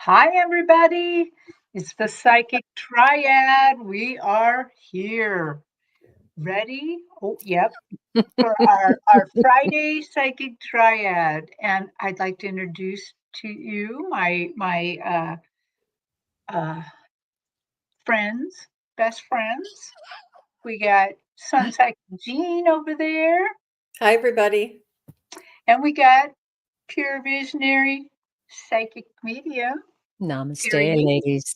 Hi, everybody. It's the Psychic Triad. We are here. Ready? Oh, yep. For our Friday Psychic Triad. And I'd like to introduce to you my uh, friends, best friends. We got Sun Psychic Jean over there, Hi, everybody. and we got Pure Visionary Psychic Medium, Namaste, Terry. ladies.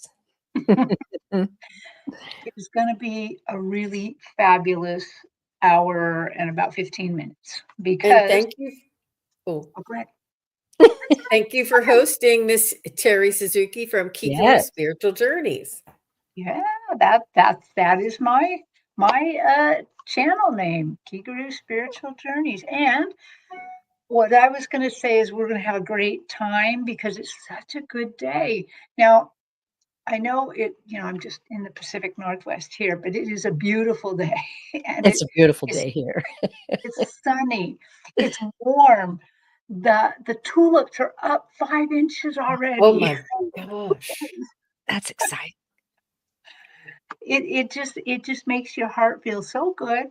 It's going to be a really fabulous hour and about 15 minutes And because, thank you. Oh, oh, go ahead. thank you for hosting Miss Terry Suzuki from Kikoru Yes. Spiritual Journeys. Yeah, that is my channel name, Kiguru Spiritual Journeys. And what I was going to say is we're going to have a great time because it's such a good day. Now, I know I'm just in the Pacific Northwest here, but it is a beautiful day, and It's a beautiful it's day here. it's sunny, it's warm. The tulips are up 5 inches Oh already. my gosh. That's exciting. It just makes your heart feel so good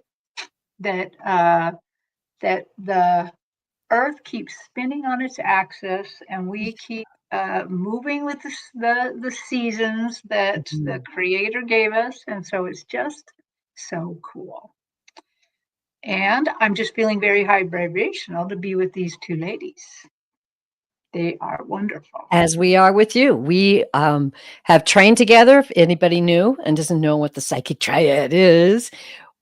that that the Earth keeps spinning on its axis, and we keep moving with the seasons that the Mhm. Creator gave us, and so it's just so cool. And I'm just feeling very high vibrational to be with these two ladies. They are wonderful. As we are with you. We have trained together. If anybody new and doesn't know what the Psychic Triad is,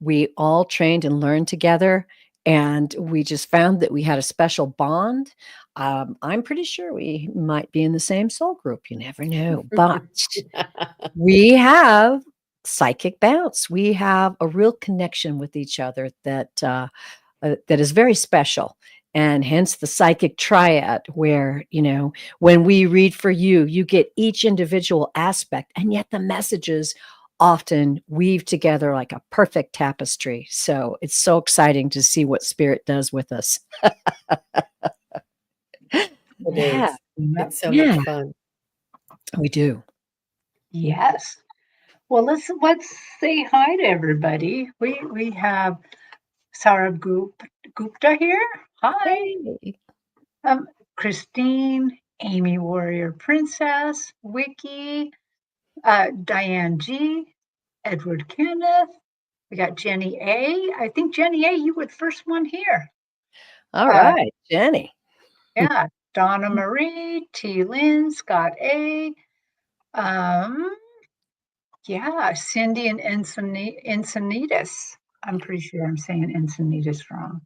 we all trained and learned together. And we just found that we had a special bond. I'm pretty sure we might be in the same soul group. You never know. But we have psychic bounce. We have a real connection with each other that is very special. And hence the psychic triad, where, when we read for you, you get each individual aspect, and yet the messages often weave together like a perfect tapestry. So it's so exciting to see what spirit does with us. It Yeah. is. Yep. It's so Yeah, much fun. we do. Yes. Well, let's say hi to everybody. We have Sarab Gupta here. Hi. Hey. Um, Christine, Amy Warrior Princess, Vicky, Diane G, Edward Kenneth. We got Jenny A. I think Jenny A, you were the first one here. All Uh, right, Jenny. yeah, Donna Marie, T. Lynn, Scott A. Um, yeah, Cindy and Encinitas. I'm pretty sure I'm saying Encinitas wrong.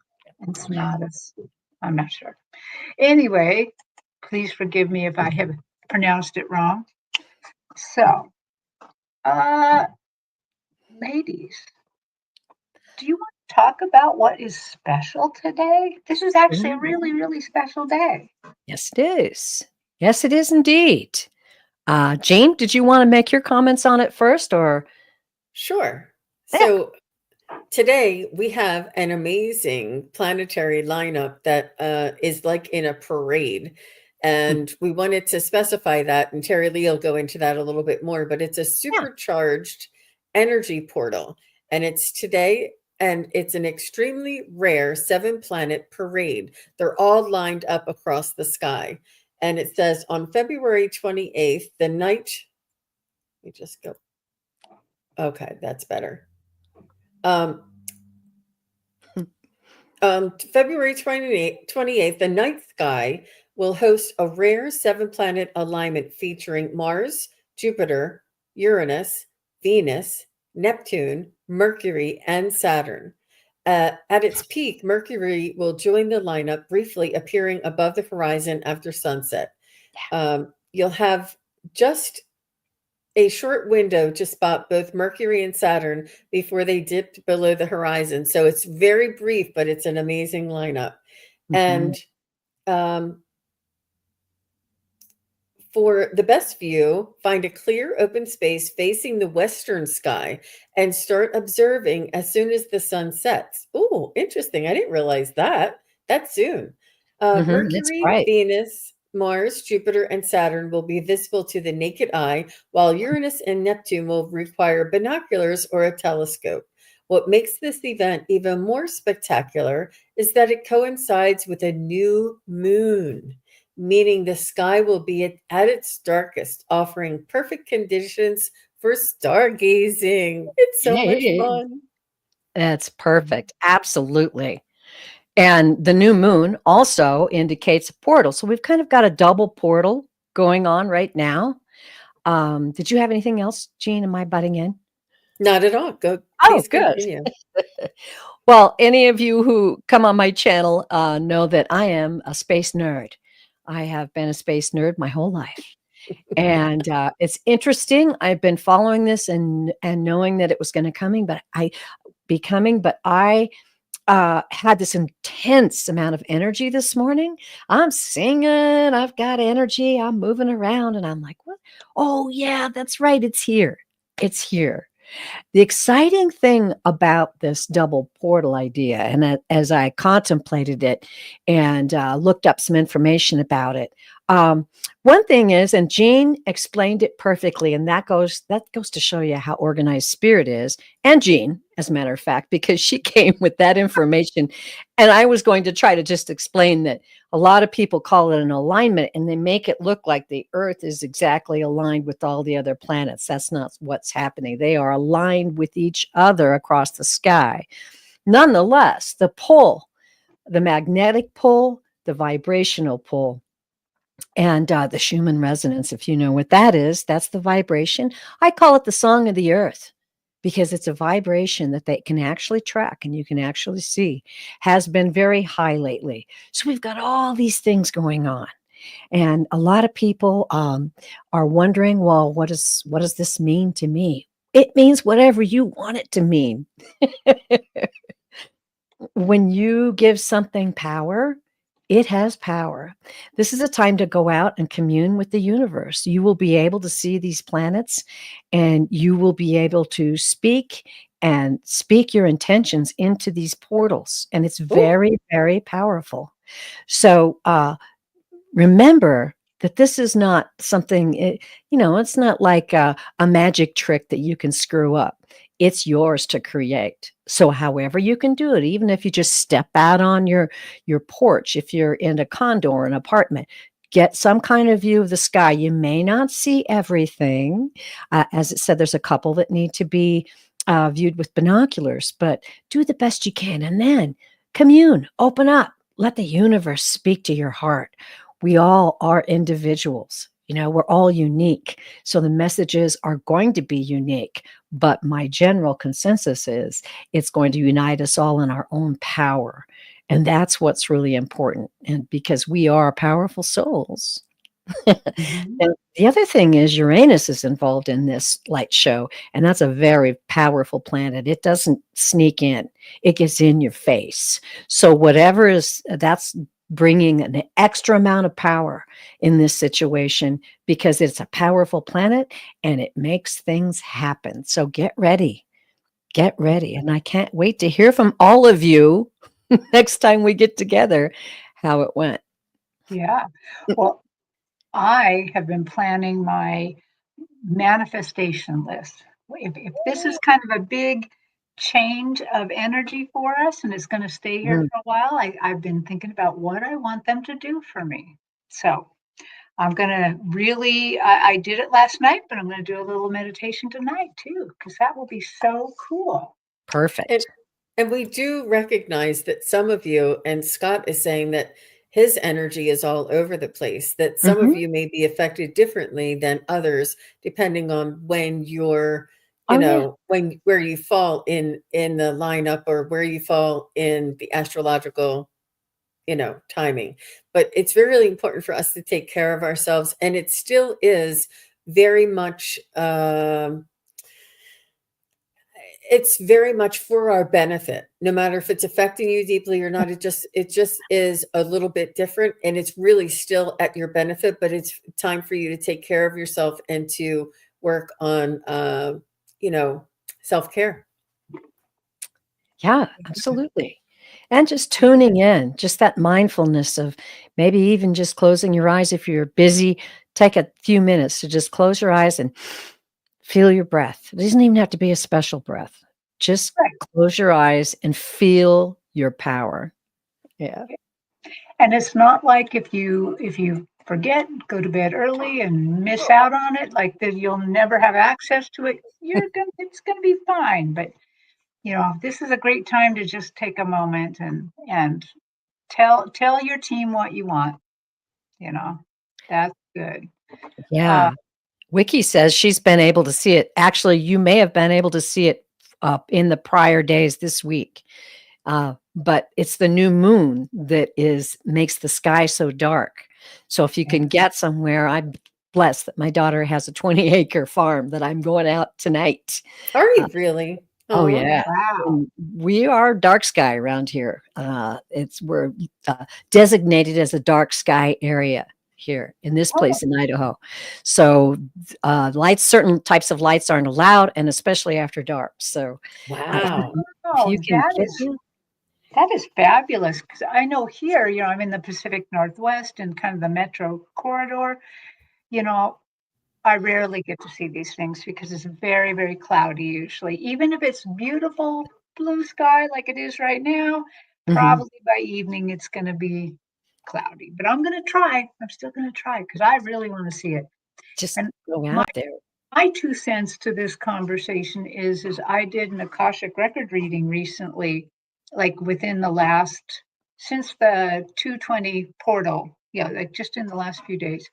Encinitas. I'm not sure. Anyway, please forgive me if I have pronounced it wrong. So, uh, ladies, do you want to talk about what is special today? This is actually a Mm, really, really special day. yes, it is. Yes, it is indeed. Jane, did you want to make your comments on it first, or? Sure. Yeah. So today we have an amazing planetary lineup that is like in a parade. And we wanted to specify that, and Terry Lee will go into that a little bit more, but it's a Yeah. supercharged energy portal. And it's today, and it's an extremely rare 7 planet parade. They're all lined up across the sky. And it says on February 28th, the night, let me just go. Okay, that's better. Um, February 28th, the night sky will host a rare 7 planet alignment featuring Mars, Jupiter, Uranus, Venus, Neptune, Mercury, and Saturn. At its peak, Mercury will join the lineup, briefly appearing above the horizon after sunset. You'll have just a short window to spot both Mercury and Saturn before they dipped below the horizon. So it's very brief, but it's an amazing lineup. Mhm. And um, for the best view, find a clear open space facing the western sky and start observing as soon as the sun sets. Oh, interesting. I didn't realize that. That's soon. Mhm, that's Mercury, right. Venus, Mars, Jupiter, and Saturn will be visible to the naked eye, while Uranus and Neptune will require binoculars or a telescope. What makes this event even more spectacular is that it coincides with a new moon, meaning the sky will be at its darkest, offering perfect conditions for stargazing. It's so much Yay. fun. That's perfect. Absolutely. And the new moon also indicates a portal. So we've kind of got a double portal going on right now. Did you have anything else, Jean? Am I butting in? Not at all. Go, Oh, please good. continue. Well, any of you who come on my channel know that I am a space nerd. I have been a space nerd my whole life. And it's interesting. I've been following this and knowing that it was going to be coming, but I had this intense amount of energy this morning. I'm singing, I've got energy, I'm moving around, and I'm like, what? Oh, yeah, that's right. It's here. It's here. The exciting thing about this double portal idea, and as I contemplated it and looked up some information about it, one thing is, and Jean explained it perfectly, and that goes to show you how organized spirit is, and Jean, as a matter of fact, because she came with that information, and I was going to try to just explain that a lot of people call it an alignment, and they make it look like the Earth is exactly aligned with all the other planets. That's not what's happening. They are aligned with each other across the sky. Nonetheless, the pull, the magnetic pull, the vibrational pull, and the Schumann resonance, if you know what that is, that's the vibration. I call it the song of the earth because it's a vibration that they can actually track and you can actually see, has been very high lately. So we've got all these things going on. And a lot of people are wondering, well, what does this mean to me? It means whatever you want it to mean. When you give something power, it has power. This is a time to go out and commune with the universe. You will be able to see these planets and you will be able to speak your intentions into these portals. And it's very, very powerful. So remember that this is not something, it's not like a magic trick that you can screw up. It's yours to create. So however you can do it, even if you just step out on your porch, if you're in a condo or an apartment, get some kind of view of the sky. You may not see everything. As it said, there's a couple that need to be viewed with binoculars, but do the best you can. And then commune, open up, let the universe speak to your heart. We all are individuals. We're all unique. So the messages are going to be unique. But my general consensus is it's going to unite us all in our own power. And that's what's really important. And because we are powerful souls. Mhm. And the other thing is Uranus is involved in this light show, and that's a very powerful planet. It doesn't sneak in. It gets in your face. So that's bringing an extra amount of power in this situation because it's a powerful planet and it makes things happen. So get ready. Get ready. And I can't wait to hear from all of you next time we get together how it went. Yeah. Well, I have been planning my manifestation list. If this is kind of a big change of energy for us and it's going to stay here Mhm. for a while, I've been thinking about what I want them to do for me. So I'm going to really, I did it last night, but I'm going to do a little meditation tonight too, because that will be so cool. And Perfect. and we do recognize that some of you, and Scott is saying that his energy is all over the place, that some of Mhm. you may be affected differently than others, depending on when you're, Oh, yeah. where you fall in the lineup or where you fall in the astrological, timing. But it's really important for us to take care of ourselves. And it still is very much it's very much for our benefit, no matter if it's affecting you deeply or not. It just is a little bit different, and it's really still at your benefit, but it's time for you to take care of yourself and to work on you know self-care. Yeah, absolutely. And just tuning in, just that mindfulness of maybe even just closing your eyes if you're busy. Take a few minutes to just close your eyes and feel your breath. It doesn't even have to be a special breath. Just Right. close your eyes and feel your power. Yeah. And it's not like if you forget, go to bed early and miss out on it, like that you'll never have access to it. It's gonna be fine. But this is a great time to just take a moment and tell your team what you want. You know, that's good. Uh, Yeah. Wiki says she's been able to see it. Actually, you may have been able to see it in the prior days this week. But it's the new moon that makes the sky so dark. So if you can get somewhere, I'm blessed that my daughter has a 20-acre farm that I'm going out tonight. Are you really? Oh Aw. yeah. wow. And we are dark sky around here. We're designated as a dark sky area here in this Oh, place in Idaho. So certain types of lights aren't allowed, and especially after dark. So Wow. if wow, you can get in, that is fabulous. Because I know here, I'm in the Pacific Northwest and kind of the metro corridor. You know, I rarely get to see these things because it's very, very cloudy usually. Even if it's beautiful blue sky like it is right now, mhm, probably by evening it's going to be cloudy. But I'm going to try. I'm still going to try because I really want to see it. just And go my out there. my 2 cents to this conversation is I did an Akashic record reading recently, like within the last since the 220 portal. Yeah, like just in the last few days.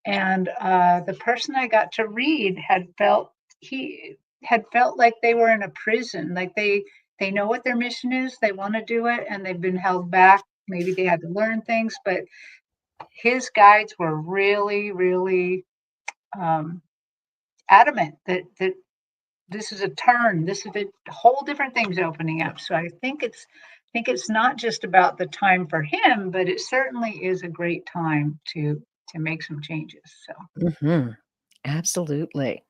And the person I got to read he had felt like they were in a prison, like they know what their mission is, they want to do it, and they've been held back. Maybe they had to learn things, but his guides were really, really um, adamant that this is a turn. This is a whole different things opening up. So I think it's not just about the time for him, but it certainly is a great time to make some changes. So Mhm. Absolutely.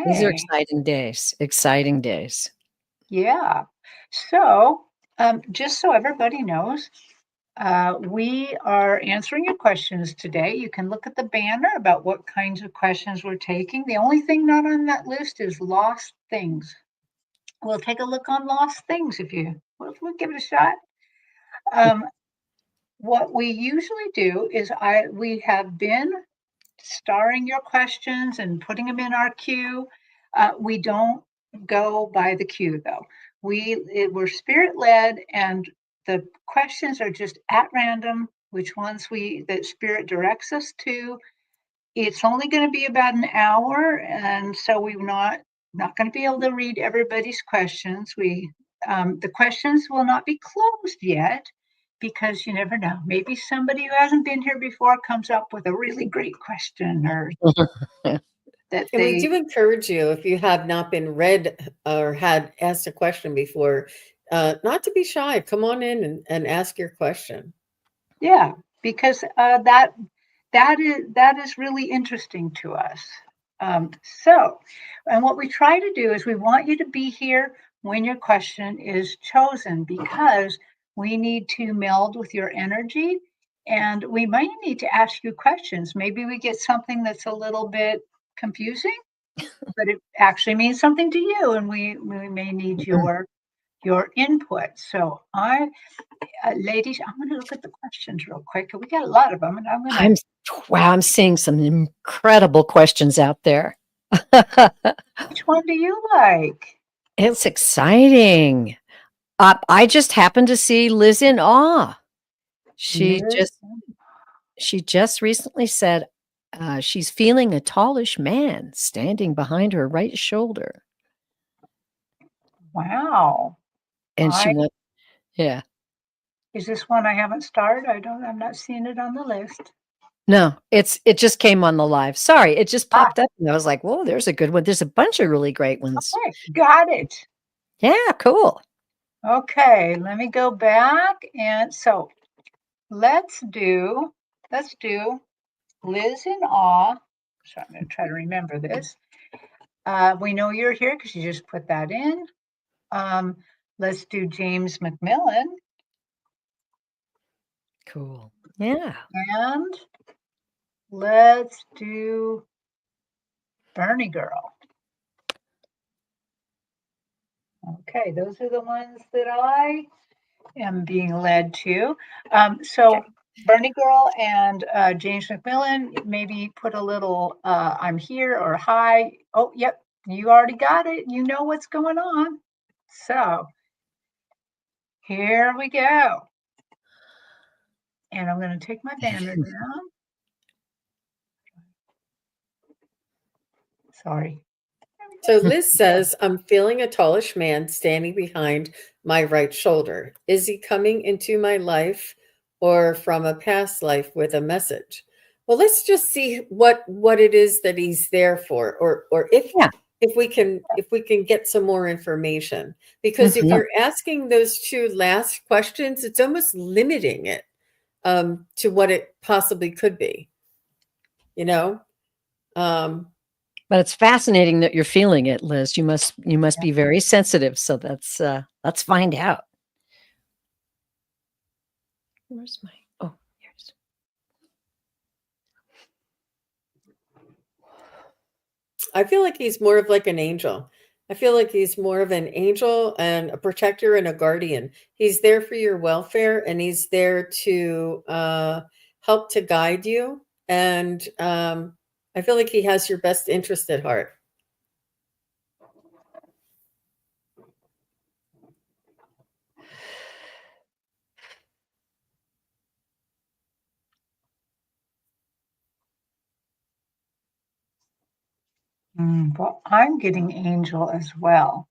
These are hey. exciting days, exciting days. Yeah. So, just so everybody knows, we are answering your questions today. You can look at the banner about what kinds of questions we're taking. The only thing not on that list is lost things. We'll take a look on lost things if we'll give it a shot. Um, what we usually do is we have been starring your questions and putting them in our queue. We don't go by the queue though. We're spirit led, and the questions are just at random. Which ones that spirit directs us to. It's only going to be about an hour, and so we're not going to be able to read everybody's questions. The questions will not be closed yet because you never know. Maybe somebody who hasn't been here before comes up with a really great question or that And we they do encourage you, if you have not been read or had asked a question before, not to be shy. Come on in and ask your question. yeah, because that is really interesting to us. So, and what we try to do is we want you to be here when your question is chosen because we need to meld with your energy and we might need to ask you questions. Maybe we get something that's a little bit confusing, but it actually means something to you, and we may need Mhm. your input. So ladies, I'm going to look at the questions real quick. We got a lot of them, and I'm going to. I'm wow, I'm seeing some incredible questions out there. Which one do you like? It's exciting. I just happened to see Liz in awe. She Liz. just she just recently said, she's feeling a tallish man standing behind her right shoulder, Wow. and she I went yeah. Is this one I haven't started? I'm not seeing it on the list. No, it just came on the live. Sorry, it just Ah, popped up, and I was like, "Whoa, there's a good one." There's a bunch of really great ones. okay, got it. Yeah, cool. Okay, let me go back and so let's do Liz in awe. So I'm going to try to remember this. We know you're here because you just put that in. Um, let's do James McMillan. Cool. Yeah. And let's do Bernie Girl. Okay, those are the ones that I am being led to. So Okay. Bernie Girl and James McMillan, maybe put a little I'm here or hi. Oh, yep, you already got it. You know what's going on. So here we go. And I'm going to take my banner down. Sorry. So Liz says, I'm feeling a tallish man standing behind my right shoulder. Is he coming into my life or from a past life with a message? Well, let's just see what it is that he's there for, or Yeah. if we can get some more information. Because if Mhm. you're asking those two last questions, it's almost limiting it to what it possibly could be, you know? Um, But it's fascinating that you're feeling it, Liz. You must Yeah. be very sensitive. So let's find out. Where's my here's I feel like he's more of like an angel. I feel like he's more of an angel and a protector and a guardian. He's there for your welfare and he's there to help to guide you. And I feel like he has your best interest at heart. Well, I'm getting angel as well.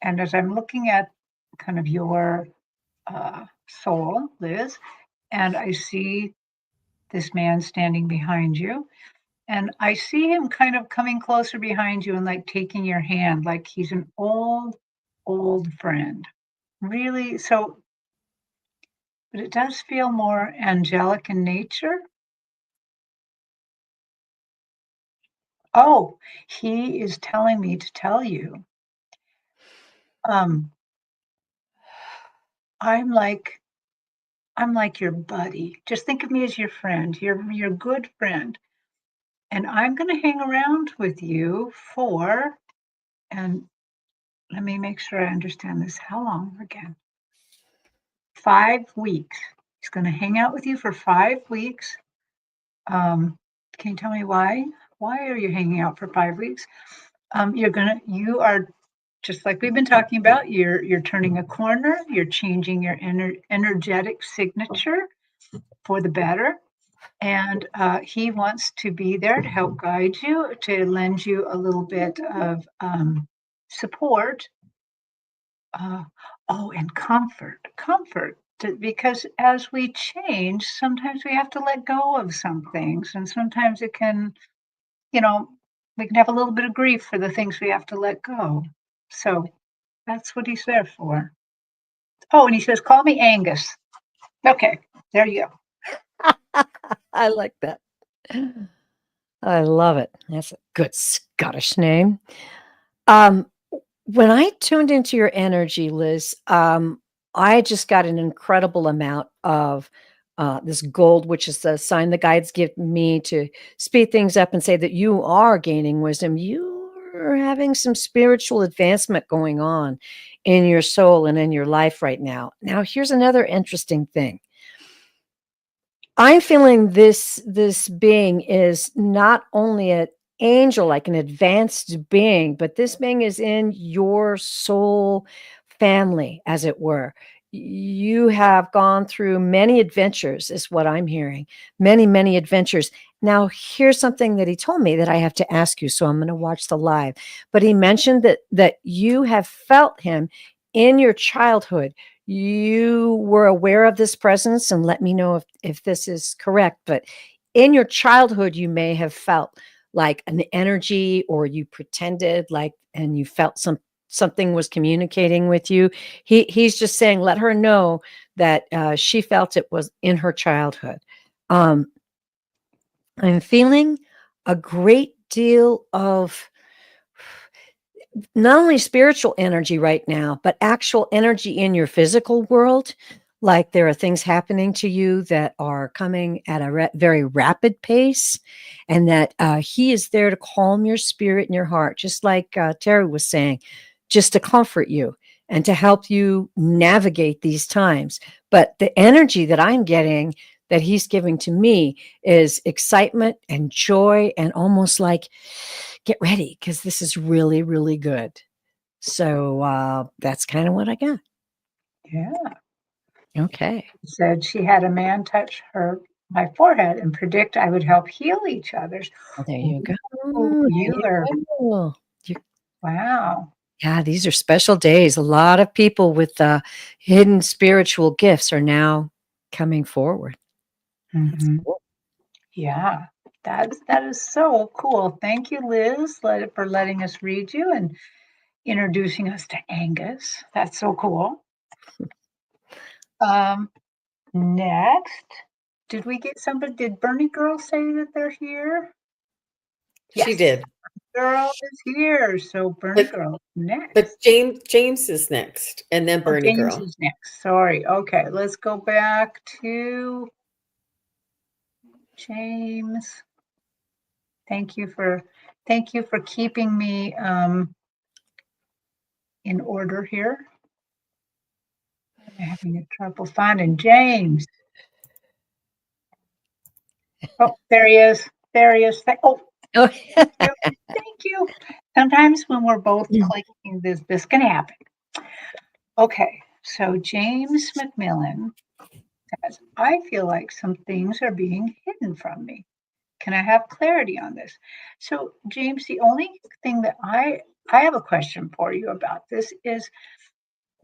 And as I'm looking at kind of your soul, Liz, and I see this man standing behind you, and I see him kind of coming closer behind you and like taking your hand, like he's an old, old friend. Really, so, but it does feel more angelic in nature. Oh, he is telling me to tell you. Um, I'm like I'm like your buddy. Just think of me as your friend, your good friend. And I'm gonna hang around with you for, and let me make sure I understand this. How long again? 5 weeks. He's gonna hang out with you for 5 weeks. Can you tell me why? Why are you hanging out for 5 weeks? You are just like we've been talking about, you're turning a corner, you're changing your energetic signature for the better. And he wants to be there to help guide you, to lend you a little bit of support. Uh, oh, and comfort. Because as we change, sometimes we have to let go of some things, and sometimes it can, you know, we can have a little bit of grief for the things we have to let go. So that's what he's there for. Oh, and he says, "Call me Angus." Okay, there you go. I like that. I love it. That's a good Scottish name. Um, when I tuned into your energy, Liz, I just got an incredible amount of this gold, which is the sign the guides give me to speed things up and say that you are gaining wisdom. You are having some spiritual advancement going on in your soul and in your life right now. Now, here's another interesting thing. I'm feeling this being is not only an angel, like an advanced being, but this being is in your soul family, as it were. You have gone through many adventures, is what I'm hearing. Many, many adventures. Now, here's something that he told me that I have to ask you, so I'm going to watch the live. But he mentioned that you have felt him in your childhood. You were aware of this presence, and let me know if this is correct, but in your childhood you may have felt like an energy, or you pretended like, and you felt something was communicating with you. He's just saying let her know that she felt it was in her childhood. um I'm feeling a great deal of not only spiritual energy right now, but actual energy in your physical world. like there are things happening to you that are coming at a very rapid pace, and that he is there to calm your spirit and your heart, just like Terry was saying, just to comfort you and to help you navigate these times. But the energy that I'm getting, that he's giving to me, is excitement and joy, and almost like, get ready, because this is really, really good. So that's kind of what I got. Yeah. Okay. Said she had a man touch my forehead and predict I would help heal each other's. Well, there you go. Ooh, There you you are, go. wow. Yeah, these are special days. A lot of people with hidden spiritual gifts are now coming forward. That's Mhm. cool. Yeah, that is so cool. Thank you, Liz, for letting us read you and introducing us to Angus. That's so cool. Um, next, did we get somebody? Did Bernie Girl say that they're here? She Yes, did. Girl is here. So Bernie But Girl next. but James is next, and then Oh, Bernie James Girl. is next. Sorry. Okay, let's go back to James. Thank you for keeping me in order here. I'm having a trouble finding James. Oh, there he is. There he is. Oh, Oh, thank you. Thank you. Sometimes when we're both clicking, this can happen. Okay, so James McMillan says, I feel like some things are being hidden from me. Can I have clarity on this? So, James, the only thing that I have a question for you about this is,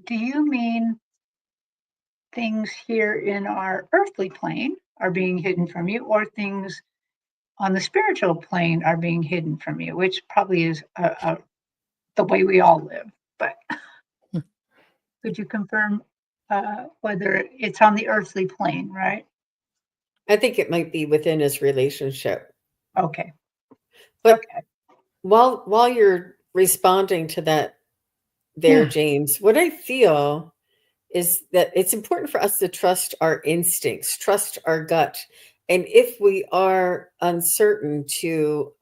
do you mean things here in our earthly plane are being hidden from you, or things on the spiritual plane are being hidden from you, which probably is the way we all live? But could you confirm whether it's on the earthly plane, right? I think it might be within his relationship. Okay. But Okay. while you're responding to that there, yeah. James, what I feel is that it's important for us to trust our instincts, trust our gut. And if we are uncertain, to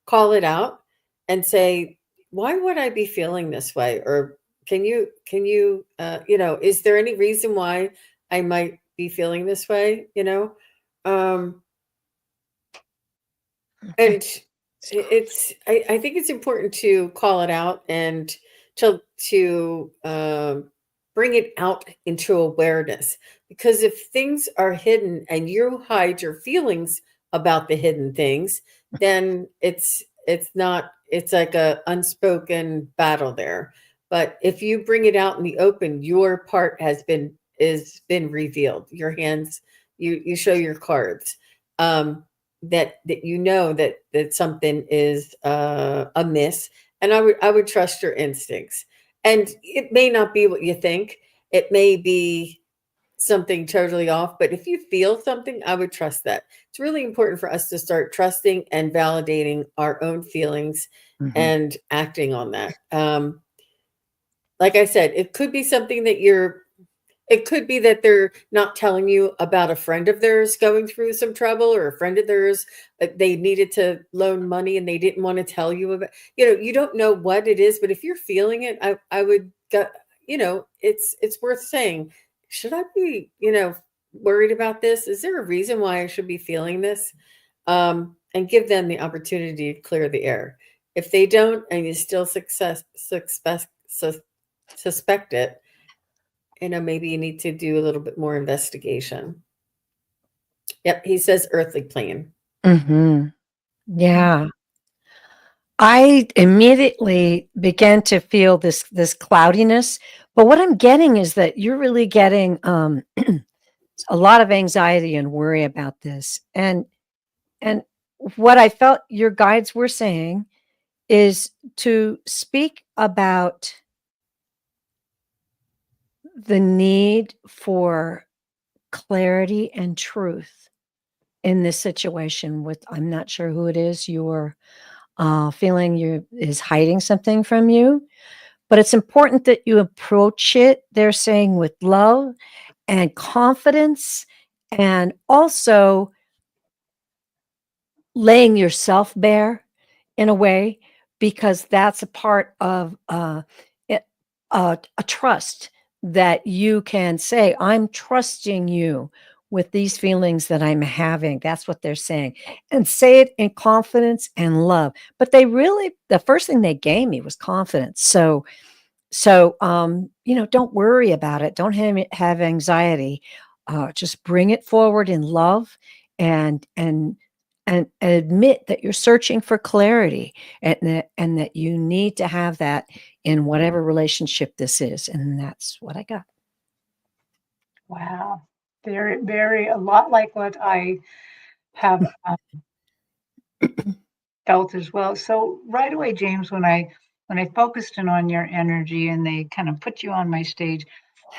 call it out and say, why would I be feeling this way? Or is there any reason why I might be feeling this way? Um, Okay. and I think it's important to call it out and to bring it out into awareness, because if things are hidden and you hide your feelings about the hidden things, then it's like a unspoken battle there. But if you bring it out in the open, your part has been revealed. Your hands, you show your cards. That that something is amiss, and I would trust your instincts. And it may not be what you think, it may be something totally off, but if you feel something, I would trust that. It's really important for us to start trusting and validating our own feelings Mhm. and acting on that. Like I said, it could be that they're not telling you about a friend of theirs going through some trouble, or a friend of theirs, they needed to loan money and they didn't want to tell you about. You don't know what it is, but if you're feeling it, I would go. It's worth saying. Should I be worried about this? Is there a reason why I should be feeling this? And give them the opportunity to clear the air. If they don't, and you still suspect it, maybe you need to do a little bit more investigation. Yep, he says earthly plane. Mhm. Yeah. I immediately began to feel this cloudiness, but what I'm getting is that you're really getting a lot of anxiety and worry about this. And what I felt your guides were saying is to speak about the need for clarity and truth in this situation with, I'm not sure who it is you're feeling you is hiding something from you, but it's important that you approach it, they're saying, with love and confidence, and also laying yourself bare in a way, because that's a part of it, a trust that you can say, I'm trusting you with these feelings that I'm having. That's what they're saying. And say it in confidence and love. But they really, the first thing they gave me was confidence. So, don't worry about it. Don't have anxiety. Just bring it forward in love, and admit that you're searching for clarity, and that you need to have that in whatever relationship this is. And that's what I got. Wow. Very, very, a lot like what I have felt as well. So right away, James, when I focused in on your energy and they kind of put you on my stage,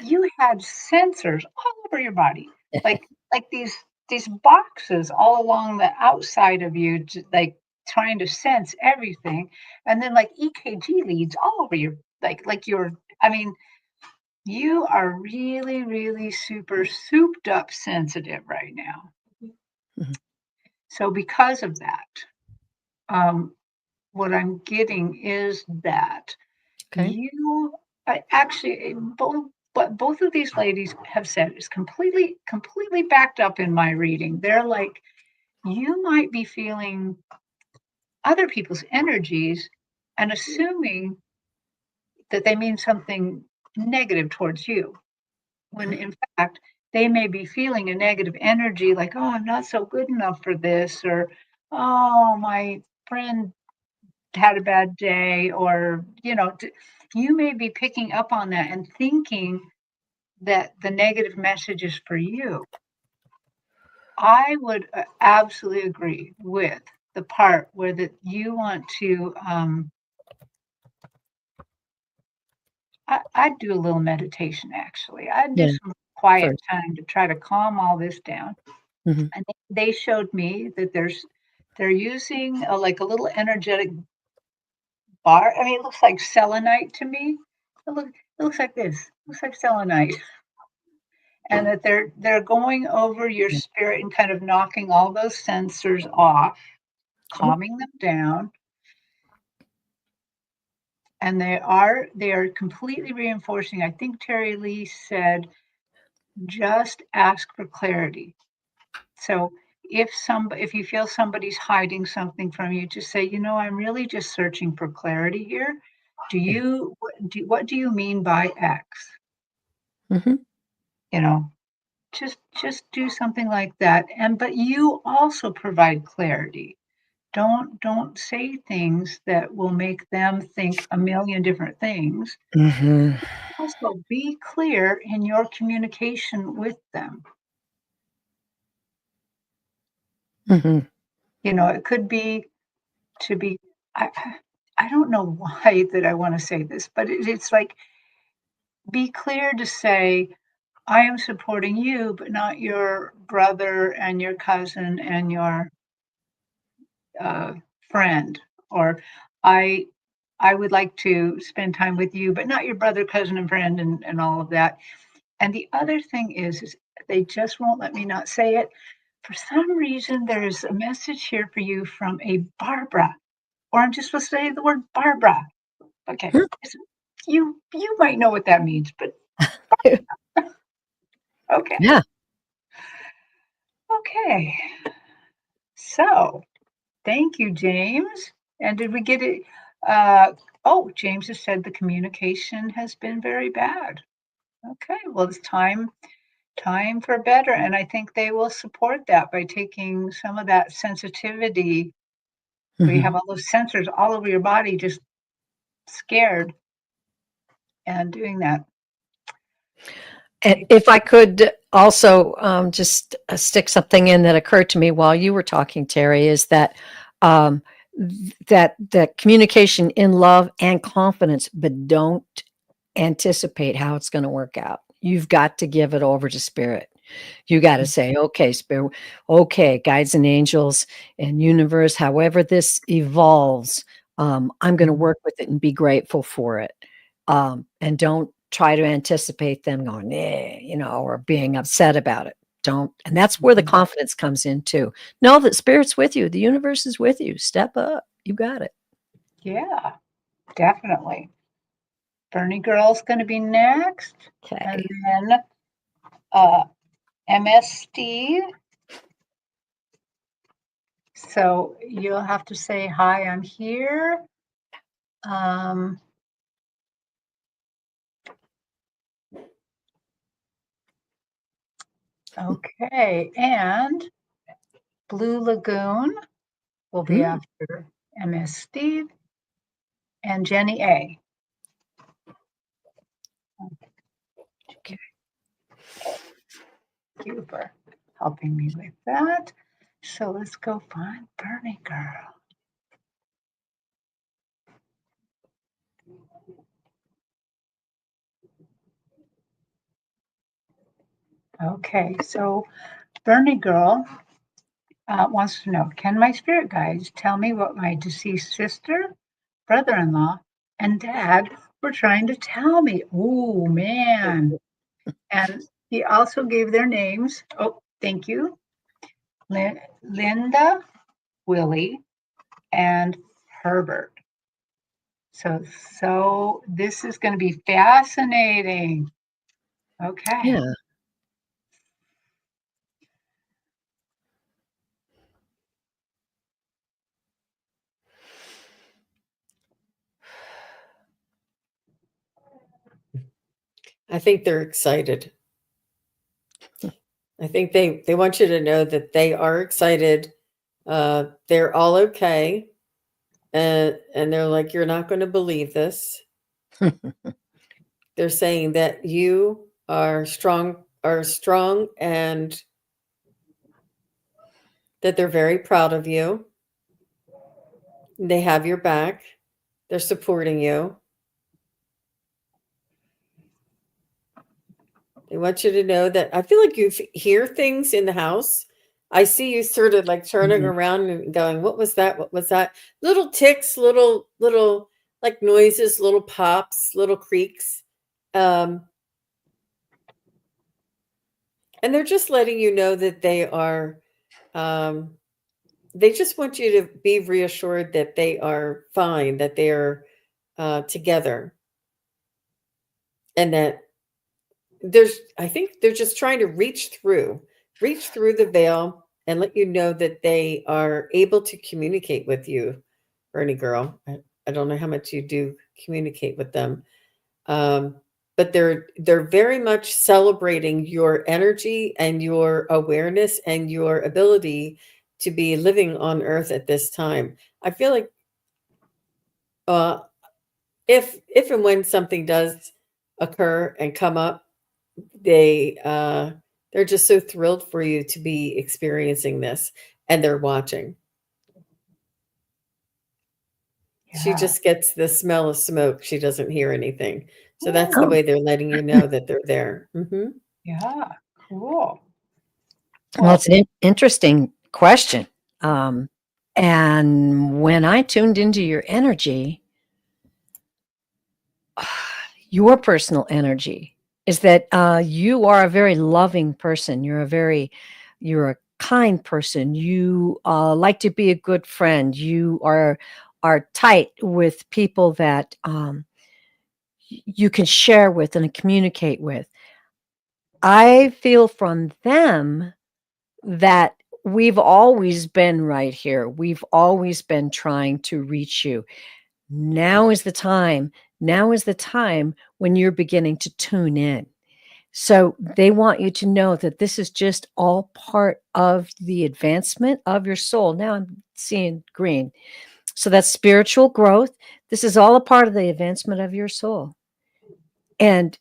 you had sensors all over your body, like like these boxes all along the outside of you, like trying to sense everything, and then like EKG leads all over your like your. I mean, you are really, really super souped up sensitive right now. Mhm. So because of that, um, what I'm getting is that Okay. you actually both of these ladies have said is completely backed up in my reading. They're like, you might be feeling other people's energies and assuming that they mean something negative towards you, when in fact they may be feeling a negative energy like, oh, I'm not so good enough for this, or oh, my friend had a bad day, or you may be picking up on that and thinking that the negative message is for you. I would absolutely agree with the part where that you want to I'd do a little meditation, actually. I'd do Yeah. some quiet First. time to try to calm all this down. Mhm. And they showed me that they're using like a little energetic bar. I mean, it looks like selenite to me. It looks like this. It looks like selenite. And that they're going over your Yeah. spirit and kind of knocking all those sensors off, Oh, calming them down. And they are completely reinforcing. I think Terry Lee said, just ask for clarity. So if you feel somebody's hiding something from you, just say, I'm really just searching for clarity here. yeah. What do you mean by X? Mhm. You know, just do something like that. But you also provide clarity. Don't say things that will make them think a million different things. Mhm. Also, be clear in your communication with them. Mhm. It could be to be I don't know why that I wanna say this, but it's like, be clear to say, "I am supporting you, but not your brother and your cousin and your, uh, friend," or, "I I would like to spend time with you, but not your brother, cousin, and friend," and all of that. And the other thing is they just won't let me not say it. For some reason, there's a message here for you from a Barbara, or I'm just supposed to say the word Barbara. Okay. Hmm. You might know what that means, but okay. Yeah. Okay. So, thank you, James. And did we get it? James has said the communication has been very bad. Okay, well, it's time for better, and I think they will support that by taking some of that sensitivity where you Mhm. have all those sensors all over your body, just scared, and doing that. And if I could also just stick something in that occurred to me while you were talking, Terry, is that um, that communication in love and confidence, but don't anticipate how it's going to work out. You've got to give it over to spirit. You got to say, okay, spirit, okay, guides and angels and universe, however this evolves, I'm going to work with it and be grateful for it. And try to anticipate them going, or being upset about it. Don't. And that's where the confidence comes in too. Know that spirit's with you. The universe is with you. Step up. You got it. Yeah, definitely. Bernie Girl's going to be next. And Okay. then MS Steve. So you'll have to say, hi, I'm here. Okay, and Blue Lagoon will be after MS Steve and Jenny A. Okay. Thank you for helping me with that. So let's go find Bernie Girl. Okay, so Bernie Girl wants to know, can my spirit guides tell me what my deceased sister, brother-in-law, and dad were trying to tell me? Oh, man. And he also gave their names. Oh, thank you. Linda, Willie, and Herbert. So this is going to be fascinating. Okay. Yeah. I think they're excited. I think they want you to know that they are excited. They're all okay. And they're like, you're not going to believe this. They're saying that you are strong, and that they're very proud of you. They have your back. They're supporting you. They want you to know that I feel like you hear things in the house. I see you sort of like turning around and going, what was that? What was that? Little ticks, little like noises, little pops, little creaks. And they're just letting you know that they are, they just want you to be reassured that they are fine, that they are together. And that I think they're just trying to reach through the veil and let you know that they are able to communicate with you, Bernie Girl. I don't know how much you do communicate with them. But they're very much celebrating your energy and your awareness and your ability to be living on earth at this time. I feel like if and when something does occur and come up, they're just so thrilled for you to be experiencing this, and they're watching. She just gets the smell of smoke. She doesn't hear anything. So that's the way they're letting you know that they're there. Yeah, cool. Well, it's an interesting question. And when I tuned into your energy, your personal energy is that you are a very loving person. You're a kind person. You like to be a good friend. You are tight with people that you can share with and communicate with. I feel from them that we've always been right here. We've always been trying to reach you. Now is the time. Now is the time when you're beginning to tune in. So they want you to know that this is just all part of the advancement of your soul. Now I'm seeing green. So that's spiritual growth. This is all a part of the advancement of your soul. And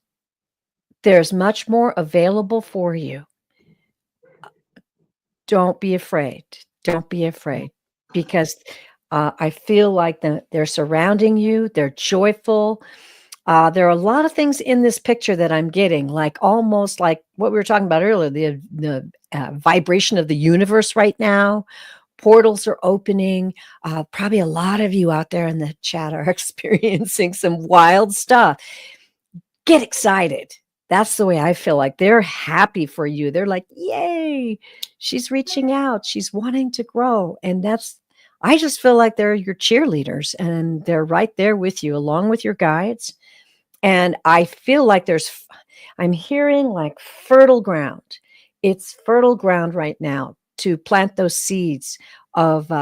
there's much more available for you. Don't be afraid. Don't be afraid, because I feel like they're surrounding you. They're joyful. There are a lot of things in this picture that I'm getting, like almost like what we were talking about earlier, the vibration of the universe right now. Portals are opening. Probably a lot of you out there in the chat are experiencing some wild stuff. get excited. That's the way I feel like they're happy for you. They're like, yay, she's reaching out. She's wanting to grow. And I just feel like they're your cheerleaders and they're right there with you along with your guides. And I feel like I'm hearing like fertile ground. It's fertile ground right now to plant those seeds of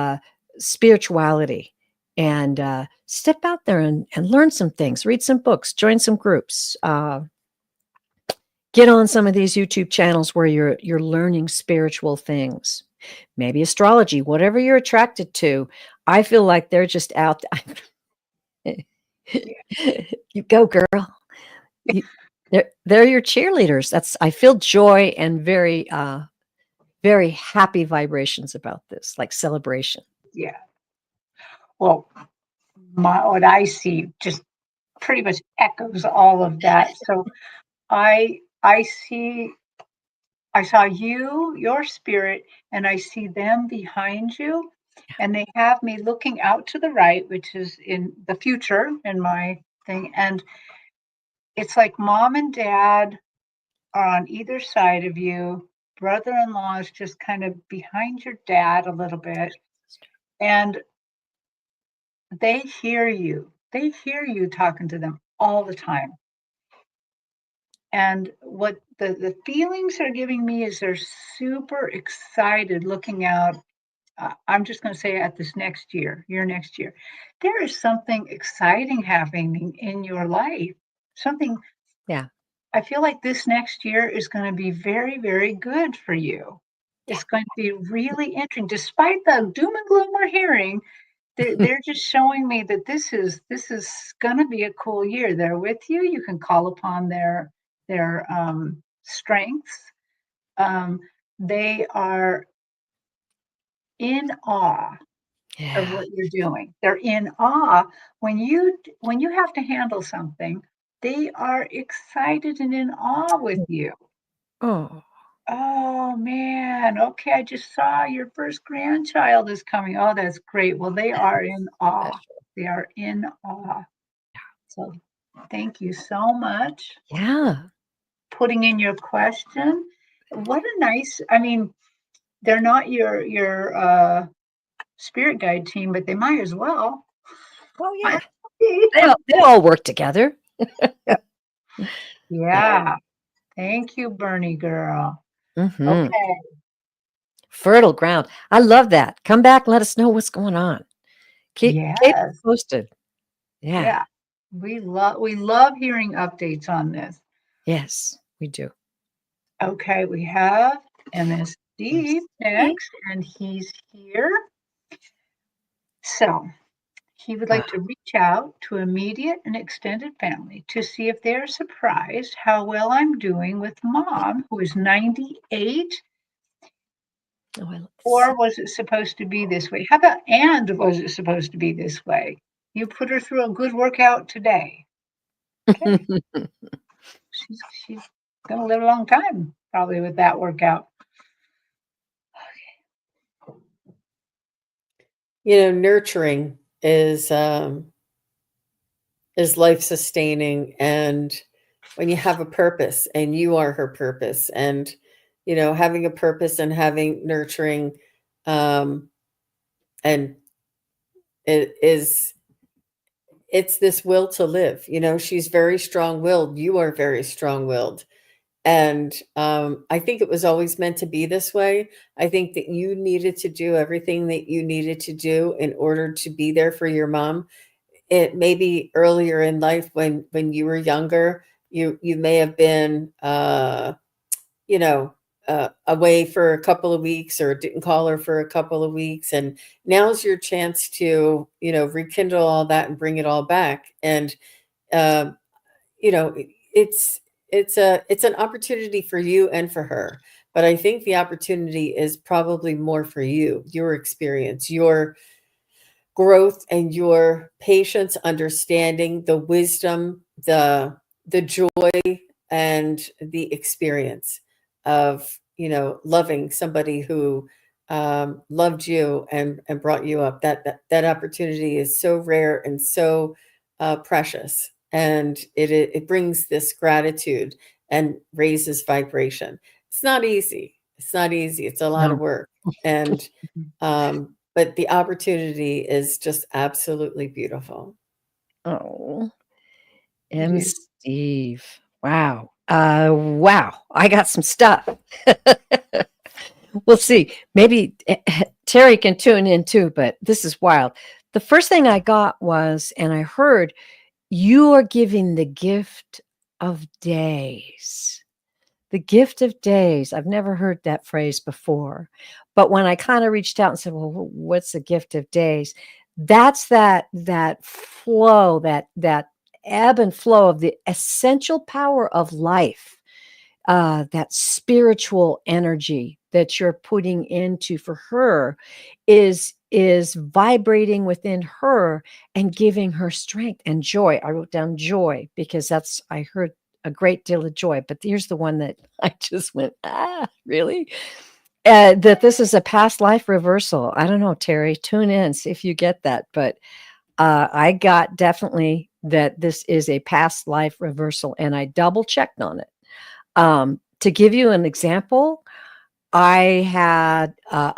spirituality and step out there and learn some things, read some books, join some groups, get on some of these YouTube channels where you're learning spiritual things, maybe astrology, whatever you're attracted to. I feel like they're just out. You go, girl. They're your cheerleaders. I feel joy and very happy vibrations about this, like celebration. Yeah. Well, what I see just pretty much echoes all of that. So I saw you, your spirit, and I see them behind you. And they have me looking out to the right, which is in the future in my thing. And it's like mom and dad are on either side of you. Brother-in-law is just kind of behind your dad a little bit. And they hear you. They hear you talking to them all the time. And what the feelings they're giving me is they're super excited looking out. I'm just going to say at this next year, your next year, there is something exciting happening in your life. Something, Yeah. I feel like this next year is going to be very, very good for you. It's going to be really interesting, despite the doom and gloom we're hearing. They're just showing me that this is going to be a cool year. They're with you. You can call upon their strengths. They are in awe of what you're doing. They're in awe when you have to handle something. They are excited and in awe with you. Oh, Oh man, okay, I just saw your first grandchild is coming. Oh, that's great. Well, they are in awe. They are in awe. So thank you so much yeah. putting in your question. What a nice, I mean, they're not your spirit guide team, but they might as well. Oh, yeah. They all work together. Yeah. Thank you, Bernie girl. Mm-hmm. Okay. Fertile ground. I love that. Come back and let us know what's going on. Keep Yes. posted. Yeah. Yeah. We love hearing updates on this. Yes, we do. Okay, we have MS Steve next, and he's here. So he would like to reach out to immediate and extended family to see if they're surprised how well I'm doing with mom, who is 98. Or was it supposed to be this way? How about, and was it supposed to be this way? You put her through a good workout today. Okay. She's going to live a long time, probably, with that workout. Nurturing is life sustaining, and when you have a purpose and you are her purpose, and having a purpose and having nurturing, and it's this will to live. She's very strong-willed. You are very strong-willed. And I think it was always meant to be this way. I think that you needed to do everything that you needed to do in order to be there for your mom. It maybe earlier in life, when you were younger, you may have been away for a couple of weeks, or didn't call her for a couple of weeks, and now's your chance to rekindle all that and bring it all back. And uh, it's an opportunity for you and for her, but I think the opportunity is probably more for you, your experience, your growth, and your patience, understanding, the wisdom, the joy, and the experience of loving somebody who loved you and brought you up. That opportunity is so rare and so precious. and it brings this gratitude and raises vibration. It's not easy. It's not easy. It's a lot of No. work. And but the opportunity is just absolutely beautiful. Oh, It M. is. Steve. Wow. Wow. I got some stuff. We'll see. Maybe Terry can tune in too, but this is wild. The first thing I got was, and I heard, you are giving the gift of days. The gift of days. I've never heard that phrase before. But when I kind of reached out and said, well, what's the gift of days? That's that flow, that ebb and flow of the essential power of life, that spiritual energy that you're putting into for her is vibrating within her and giving her strength and joy. I wrote down joy because I heard a great deal of joy, but here's the one that I just went, really? That this is a past life reversal. I don't know, Terry, tune in, see if you get that. But I got definitely that this is a past life reversal, and I double checked on it. To give you an example, I had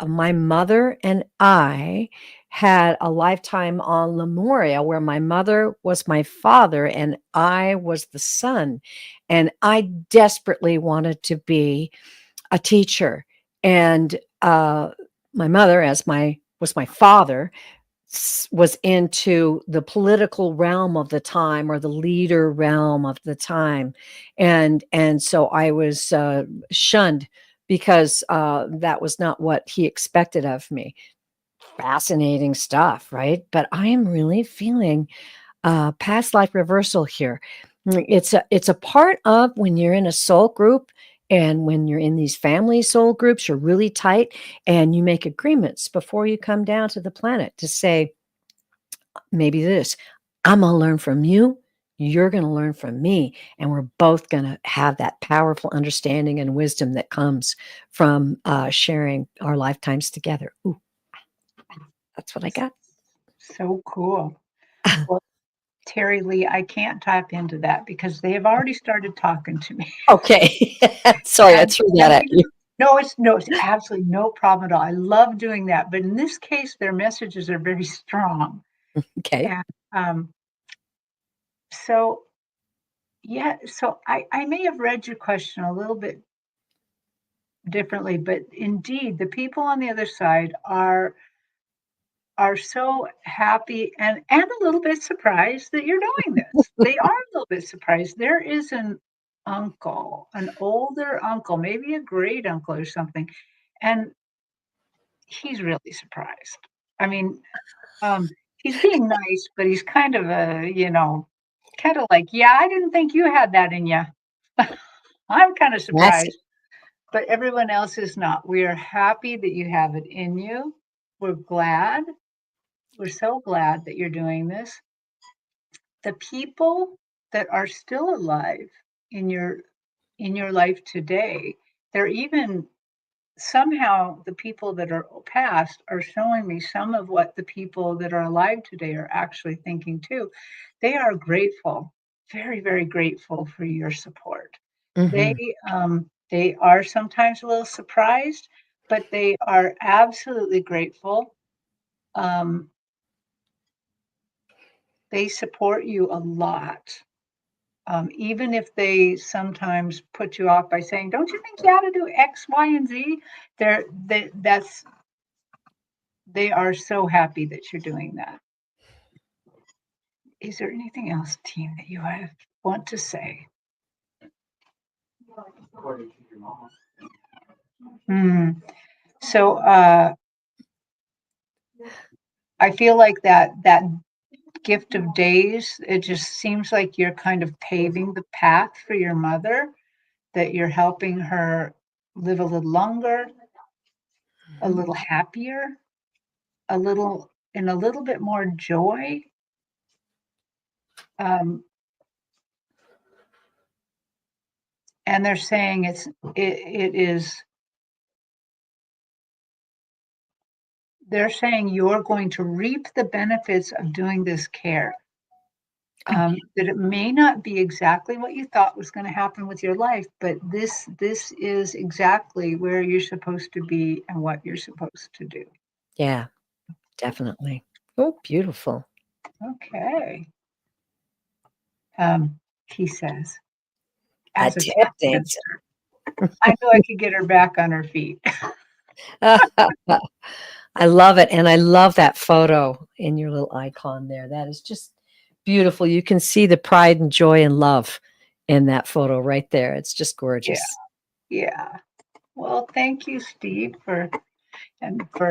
my mother and I had a lifetime on Lemuria where my mother was my father and I was the son. And I desperately wanted to be a teacher. And my mother, was my father, was into the political realm of the time or the leader realm of the time, and so I was shunned because that was not what he expected of me. Fascinating stuff, right? But I am really feeling past life reversal here. It's a part of when you're in a soul group, and when you're in these family soul groups, you're really tight and you make agreements before you come down to the planet to say, maybe this, I'm going to learn from you. You're going to learn from me. And we're both going to have that powerful understanding and wisdom that comes from sharing our lifetimes together. Ooh, that's what I got. So cool. Well, Terry Lee, I can't tap into that because they have already started talking to me. Okay. Sorry, I threw that at you. No, it's absolutely no problem at all. I love doing that. But in this case, their messages are very strong. Okay. And so, yeah, so I may have read your question a little bit differently, but indeed, the people on the other side are so happy and a little bit surprised that you're doing this. They are a little bit surprised. There is an uncle, an older uncle, maybe a great uncle or something, and he's really surprised. I mean, he's being nice, but he's kind of kind of like, yeah, I didn't think you had that in you. I'm kind of That's surprised, but everyone else is not. We are happy that you have it in you. We're glad. We're so glad that you're doing this. The people that are still alive in your life today, they're even somehow the people that are past are showing me some of what the people that are alive today are actually thinking too. They are grateful, very, very grateful for your support. They mhm. they are sometimes a little surprised, but they are absolutely grateful. Um, they support you a lot. Even if they sometimes put you off by saying, "Don't you think you ought to do X, Y, and Z?" That's they are so happy that you're doing that. Is there anything else, team, that you want to say? Hmm. So I feel like that gift of days. It just seems like you're kind of paving the path for your mother. That you're helping her live a little longer, a little happier, a little bit more joy. Um, and they're saying it is they're saying you're going to reap the benefits of doing this care. that it may not be exactly what you thought was going to happen with your life, but this is exactly where you're supposed to be and what you're supposed to do. Yeah, definitely. Oh, beautiful. Okay. He says, A as a tap tap dancer. dancer, I knew I could get her back on her feet. I love it. And I love that photo in your little icon there. That is just beautiful. You can see the pride and joy and love in that photo right there. It's just gorgeous. Yeah. Well, thank you, Steve, for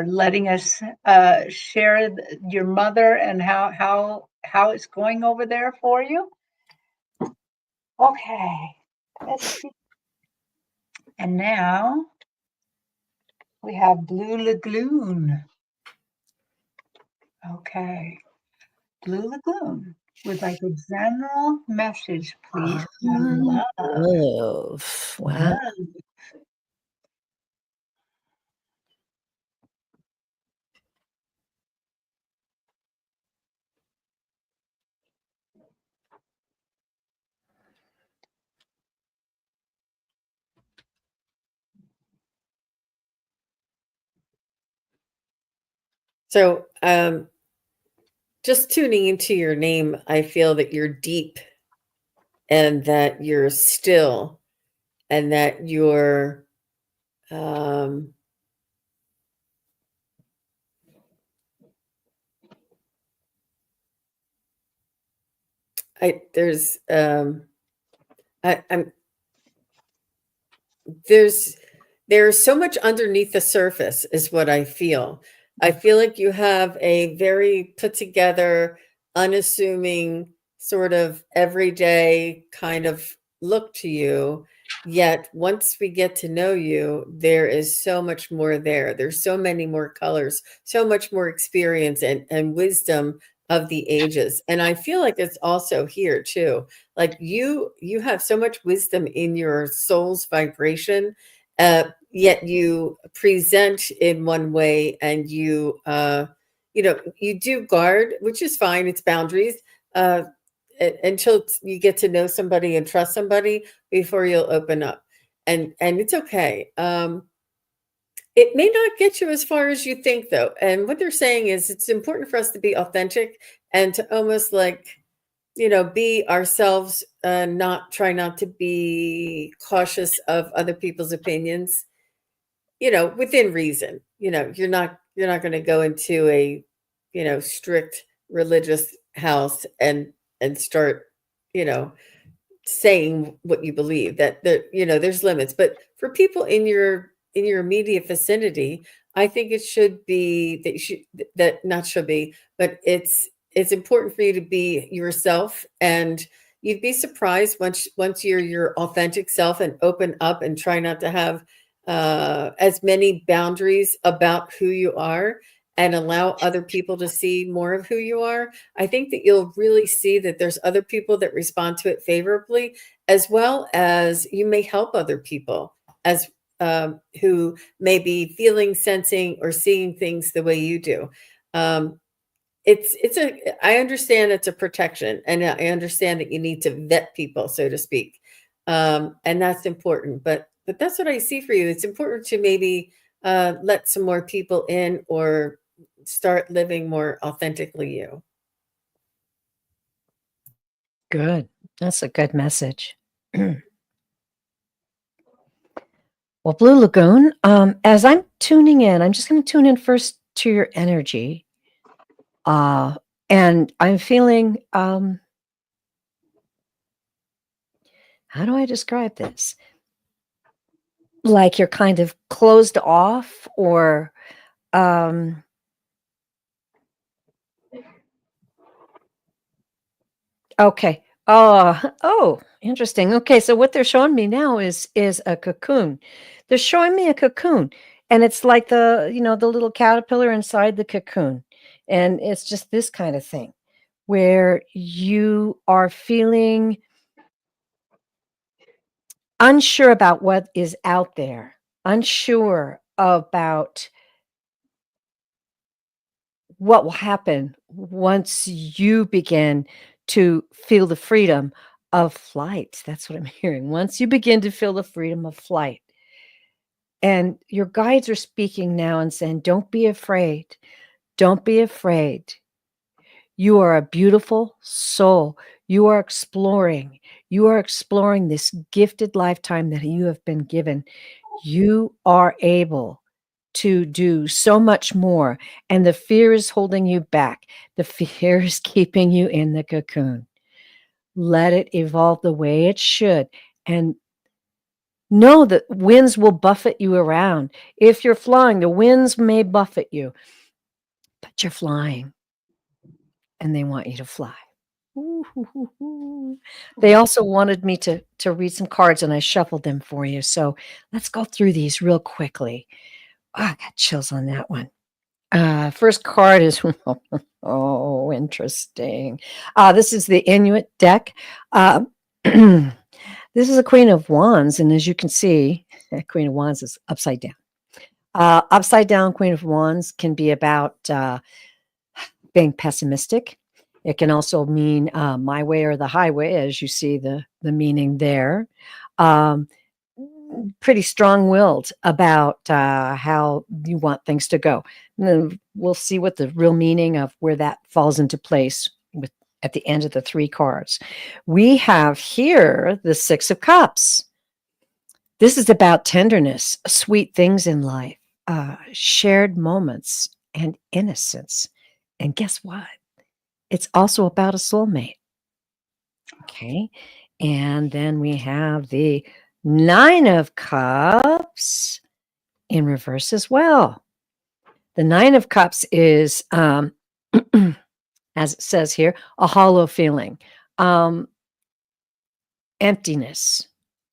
letting us share your mother and how it's going over there for you. Okay, let's see. And now we have Blue Lagoon. Okay, Blue Lagoon would like a general message, please. Love. Love. Wow. Love. So, just tuning into your name, I feel that you're deep and that you're still and that you're um, I there's I'm there's so much underneath the surface is what I feel. I feel like you have a very put together, unassuming, sort of everyday kind of look to you. Yet once we get to know you, there is so much more there. There's so many more colors, so much more experience and wisdom of the ages. And I feel like it's also here too. Like you have so much wisdom in your soul's vibration, yet you present in one way, and you do guard, which is fine. It's boundaries, uh, until you get to know somebody and trust somebody before you'll open up, and it's okay. It may not get you as far as you think, though. And what they're saying is it's important for us to be authentic and to almost like, be ourselves, not try not to be cautious of other people's opinions, within reason. You're not going to go into a, strict religious house and start, you know, saying what you believe. There's limits. But for people in your immediate vicinity, I think it should be that you should that not should be, but it's important for you to be yourself. And you'd be surprised once you're your authentic self and open up and try not to have as many boundaries about who you are, and allow other people to see more of who you are. I think that you'll really see that there's other people that respond to it favorably, as well as you may help other people as who may be feeling, sensing, or seeing things the way you do. Um, I understand it's a protection, and I understand that you need to vet people, so to speak. And that's important, but that's what I see for you. It's important to maybe let some more people in, or start living more authentically you. Good. That's a good message. Well, Blue Lagoon, as I'm tuning in, I'm just going to tune in first to your energy. And I'm feeling, how do I describe this? Like you're kind of closed off, or, okay. Oh, interesting. Okay, so what they're showing me now is a cocoon. They're showing me a cocoon, and it's like the little caterpillar inside the cocoon. And it's just this kind of thing where you are feeling unsure about what is out there, unsure about what will happen once you begin to feel the freedom of flight. That's what I'm hearing. Once you begin to feel the freedom of flight, and your guides are speaking now and saying, don't be afraid. Don't be afraid. You are a beautiful soul. You are exploring. You are exploring this gifted lifetime that you have been given. You are able to do so much more. And the fear is holding you back. The fear is keeping you in the cocoon. Let it evolve the way it should. And know that winds will buffet you around. If you're flying, the winds may buffet you, but you're flying and they want you to fly. Ooh, hoo, hoo, hoo. They also wanted me to read some cards and I shuffled them for you. So let's go through these real quickly. Oh, I got chills on that one. First card is, oh, interesting. This is the Inuit deck. This is a Queen of Wands. And as you can see, Queen of Wands is upside down. Upside down Queen of Wands can be about being pessimistic. It can also mean my way or the highway, as you see the meaning there. Pretty strong-willed about how you want things to go. And then we'll see what the real meaning of where that falls into place with at the end of the 3 cards. We have here the 6 of Cups. This is about tenderness, sweet things in life, shared moments, and innocence. And guess what? It's also about a soulmate. Okay. And then we have the 9 of Cups in reverse as well. The 9 of Cups is, as it says here, a hollow feeling, emptiness,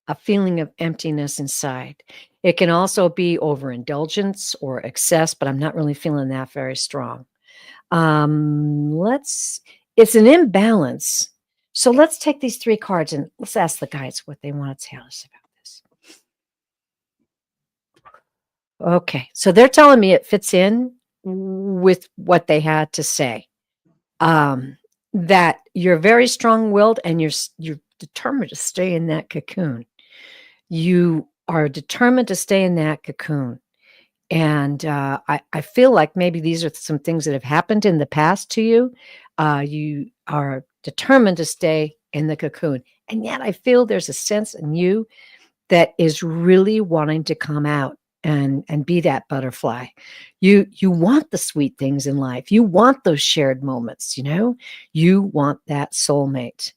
a feeling of emptiness inside. It can also be overindulgence or excess, but I'm not really feeling that very strong. It's an imbalance. So let's take these 3 cards and let's ask the guides what they want to tell us about this. Okay, so they're telling me it fits in with what they had to say. That you're very strong-willed and you're determined to stay in that cocoon. You are determined to stay in that cocoon. And I feel like maybe these are some things that have happened in the past to you. You are determined to stay in the cocoon. And yet I feel there's a sense in you that is really wanting to come out and be that butterfly. You want the sweet things in life. You want those shared moments, you want that soulmate.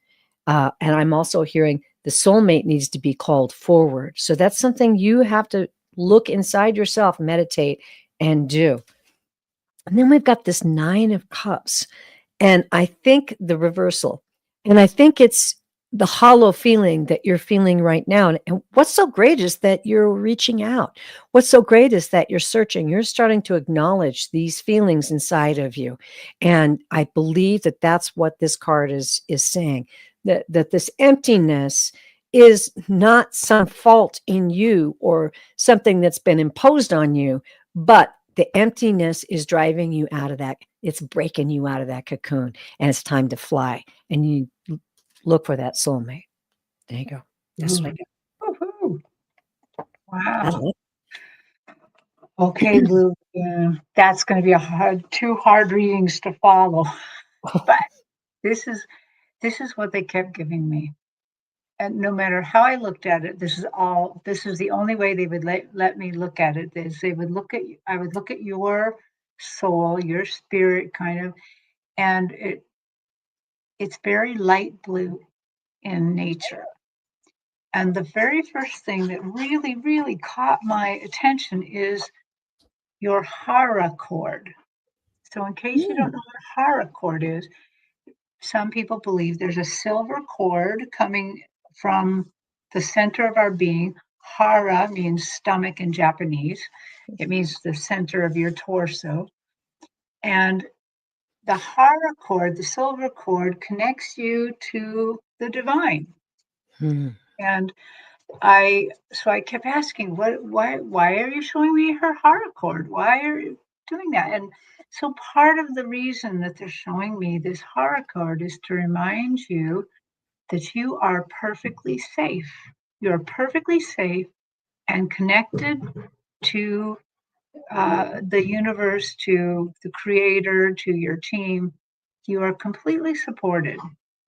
And I'm also hearing the soulmate needs to be called forward. So that's something you have to look inside yourself, meditate, and do. And then we've got this 9 of Cups. And I think the reversal, and I think it's the hollow feeling that you're feeling right now. And what's so great is that you're reaching out. What's so great is that you're searching. You're starting to acknowledge these feelings inside of you. And I believe that that's what this card is saying, that this emptiness is not some fault in you or something that's been imposed on you, but the emptiness is driving you out of that. It's breaking you out of that cocoon, and it's time to fly. And you look for that soulmate. There you go. That's what I got. Woohoo. I Wow. like Okay, Lou. That's going to be 2 hard readings to follow. But this is what they kept giving me. And no matter how I looked at it, this is the only way they would let me look at it, is I would look at your soul, your spirit kind of, and it's very light blue in nature. And the very first thing that really, really caught my attention is your hara cord. So in case you don't know what hara cord is, some people believe there's a silver cord coming from the center of our being. Hara means stomach in Japanese. It means the center of your torso. And the hara cord, the silver cord, connects you to the divine. And I kept asking, why are you showing me her hara cord? Why are you doing that. And so part of the reason that they're showing me this horror card is to remind you that you are perfectly safe. You're perfectly safe and connected to the universe, to the creator, to your team. You are completely supported.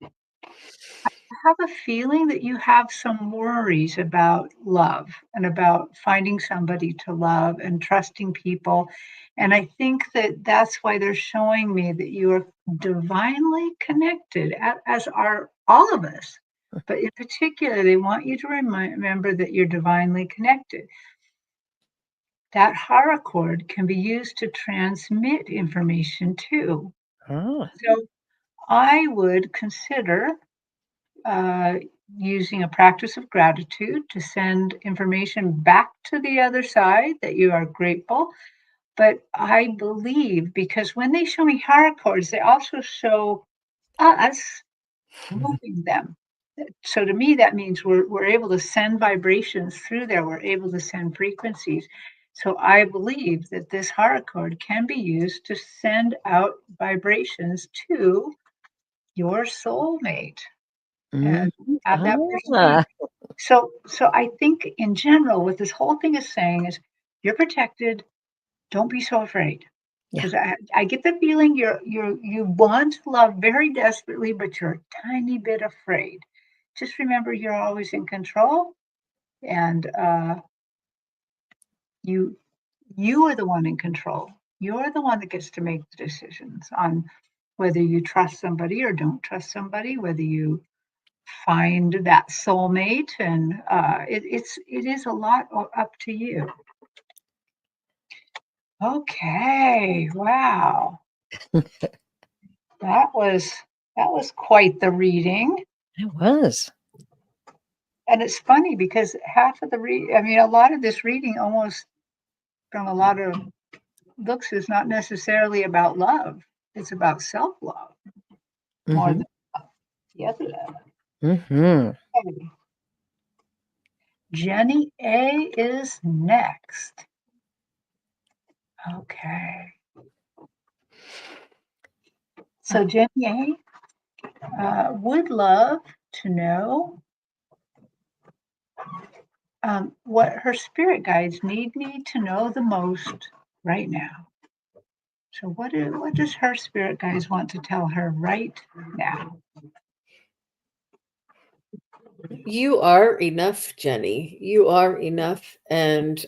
I have a feeling that you have some worries about love and about finding somebody to love and trusting people. And I think that that's why they're showing me that you are divinely connected, as are all of us. But in particular, they want you to remember that you're divinely connected. That hara cord can be used to transmit information too. Oh. So I would consider uh, using a practice of gratitude to send information back to the other side that you are grateful. But I believe because when they show me hara cords, they also show us moving them. So to me, that means we're able to send vibrations through there. We're able to send frequencies. So I believe that this hara cord can be used to send out vibrations to your soulmate Mm. and have that person be. Ah. So I think in general, what this whole thing is saying is you're protected. Don't be so afraid. Yeah. Because I get the feeling you want love very desperately, but you're a tiny bit afraid. Just remember you're always in control, and you you are the one in control. You're the one that gets to make the decisions on whether you trust somebody or don't trust somebody, whether you find that soulmate, and it is a lot up to you. Okay, wow, that was that was quite the reading. It was. And it's funny because half of I mean, a lot of this reading almost from a lot of books is not necessarily about love. It's about self-love more Mm-hmm. than the other love. Mm-hmm. Okay. Jenny A is next. Okay. So Jenny A would love to know what her spirit guides need me to know the most right now. So what does her spirit guides want to tell her right now? You are enough, Jenny. You are enough. And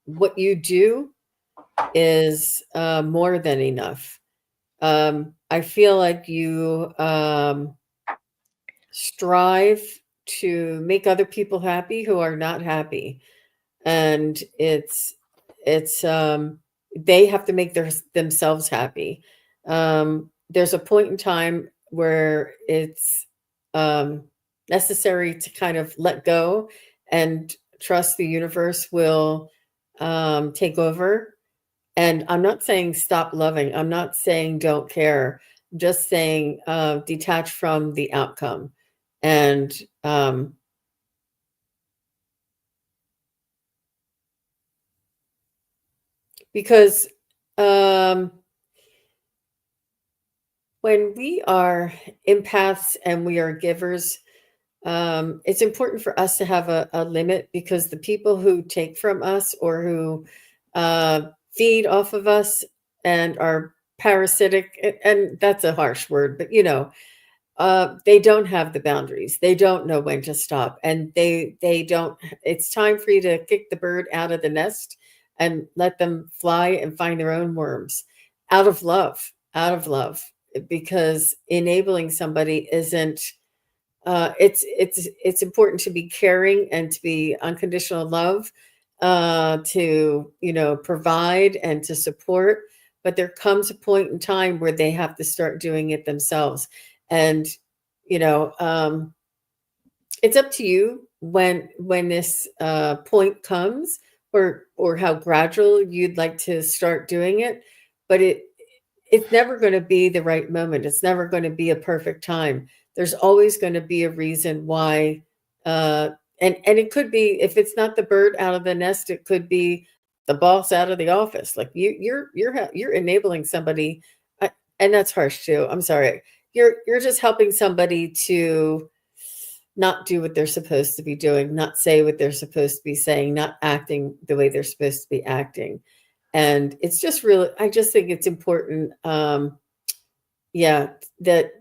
what you do is more than enough. I feel like you strive to make other people happy who are not happy. And it's they have to make themselves happy. There's a point in time where it's necessary to kind of let go and trust the universe will take over. And I'm not saying stop loving. I'm not saying don't care. I'm just saying detach from the outcome. And because um, when we are empaths and we are givers, it's important for us to have a limit because the people who take from us or who feed off of us and are parasitic, and that's a harsh word, but they don't have the boundaries. They don't know when to stop, and they don't. It's time for you to kick the bird out of the nest and let them fly and find their own worms out of love, because enabling somebody isn't. It's important to be caring and to be unconditional love, to provide and to support. But there comes a point in time where they have to start doing it themselves, and you know um, it's up to you when this point comes, or how gradual you'd like to start doing it. But it's never going to be the right moment. It's never going to be a perfect time. There's always going to be a reason why. uh and it could be, if it's not the bird out of the nest, it could be the boss out of the office. Like you're enabling somebody, and that's harsh too. I'm sorry. You're just helping somebody to not do what they're supposed to be doing, not say what they're supposed to be saying, not acting the way they're supposed to be acting. And it's just really, I just think it's important. Yeah, that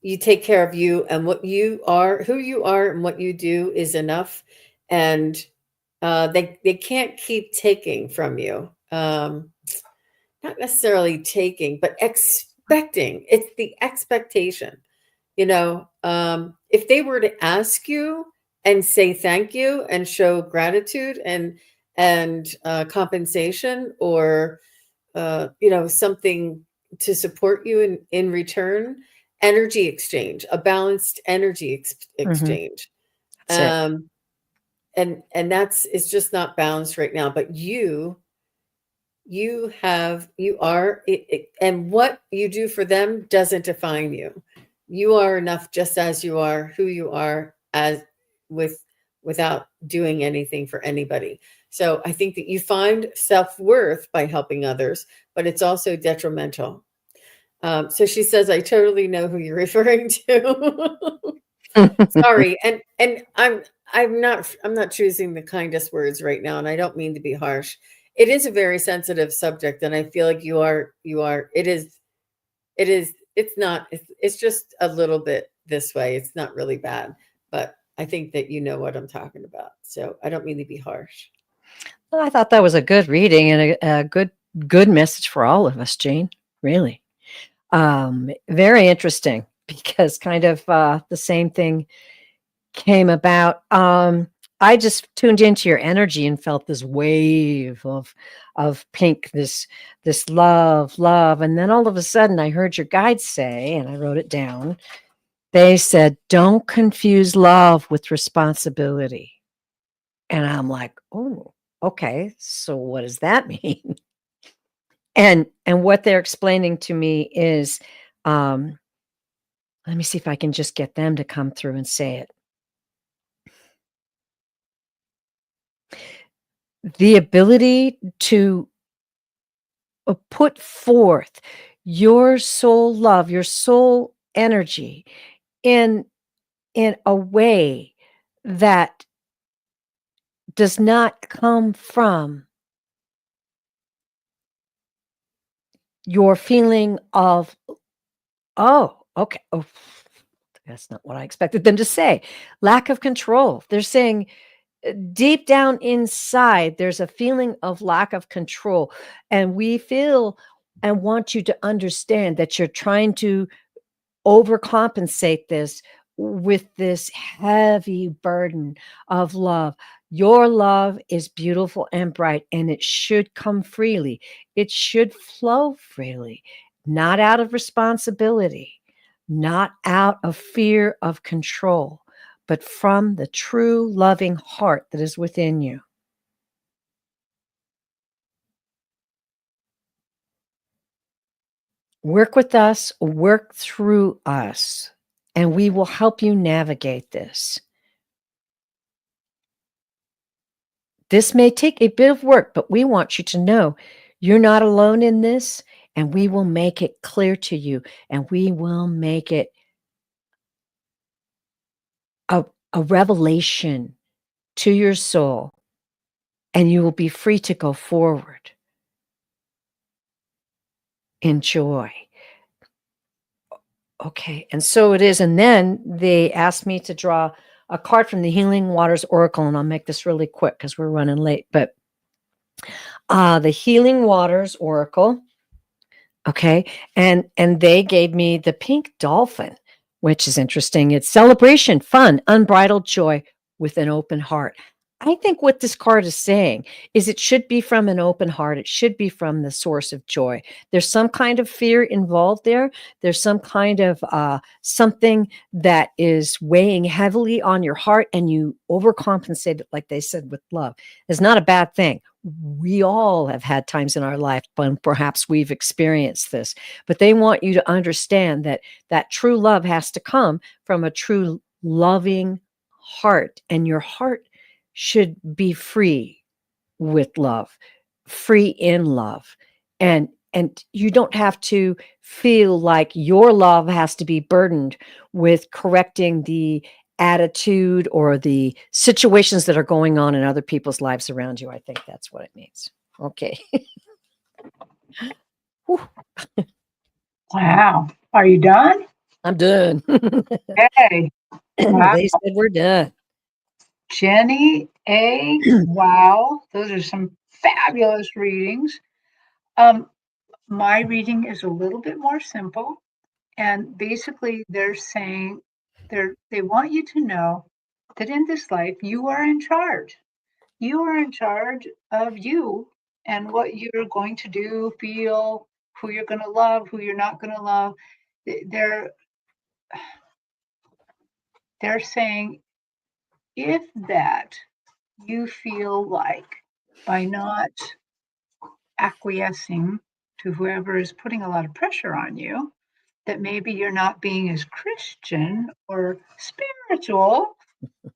you take care of you, and what you are, who you are, and what you do is enough. And they can't keep taking from you. Not necessarily taking, but expecting. It's the expectation. If they were to ask you and say thank you and show gratitude and compensation, or something to support you in return, energy exchange, a balanced energy exchange. That's it. And that's, it's just not balanced right now. But you are and what you do for them doesn't define you. You are enough just as you are, who you are, as without doing anything for anybody. So I think that you find self-worth by helping others, but it's also detrimental. So she says, I totally know who you're referring to. Sorry. And I'm not choosing the kindest words right now, and I don't mean to be harsh. It is a very sensitive subject, and I feel like it's just a little bit this way. It's not really bad, but I think that you know what I'm talking about. So I don't mean to be harsh. Well, I thought that was a good reading and a good message for all of us, Jane. Really, very interesting, because kind of the same thing came about. I just tuned into your energy and felt this wave of pink, this love, and then all of a sudden I heard your guides say, and I wrote it down. They said, "Don't confuse love with responsibility." And I'm like, "Oh, okay. So what does that mean?" And what they're explaining to me is, let me see if I can just get them to come through and say it. The ability to put forth your soul love, your soul energy in a way that does not come from your feeling of, oh, okay, oh, that's not what I expected them to say. Lack of control. They're saying deep down inside, there's a feeling of lack of control. And we feel and want you to understand that you're trying to overcompensate this with this heavy burden of love. Your love is beautiful and bright, and it should come freely. It should flow freely, not out of responsibility, not out of fear of control, but from the true loving heart that is within you. Work with us, work through us, and we will help you navigate this. This may take a bit of work, but we want you to know you're not alone in this, and we will make it clear to you, and we will make it a revelation to your soul, and you will be free to go forward in joy. Okay, and so it is. And then they asked me to draw a card from the Healing Waters Oracle, and I'll make this really quick because we're running late. But the Healing Waters Oracle, okay, and they gave me the pink dolphin, which is interesting. It's celebration, fun, unbridled joy with an open heart. I think what this card is saying is it should be from an open heart. It should be from the source of joy. There's some kind of fear involved there. There's some kind of something that is weighing heavily on your heart, and you overcompensate it, like they said, with love. It's not a bad thing. We all have had times in our life when perhaps we've experienced this, but they want you to understand that true love has to come from a true loving heart, and your heart should be free with love, free in love. And you don't have to feel like your love has to be burdened with correcting the attitude or the situations that are going on in other people's lives around you. I think that's what it means. Okay. Whew, Wow. Are you done? I'm done. Hey. Wow. They said we're done. Jenny A. Wow. Those are some fabulous readings. Um, my reading is a little bit more simple. And basically, they're saying they want you to know that in this life, you are in charge. You are in charge of you and what you're going to do, feel, who you're going to love, who you're not going to love. They're they're saying if that you feel like by not acquiescing to whoever is putting a lot of pressure on you, that maybe you're not being as Christian or spiritual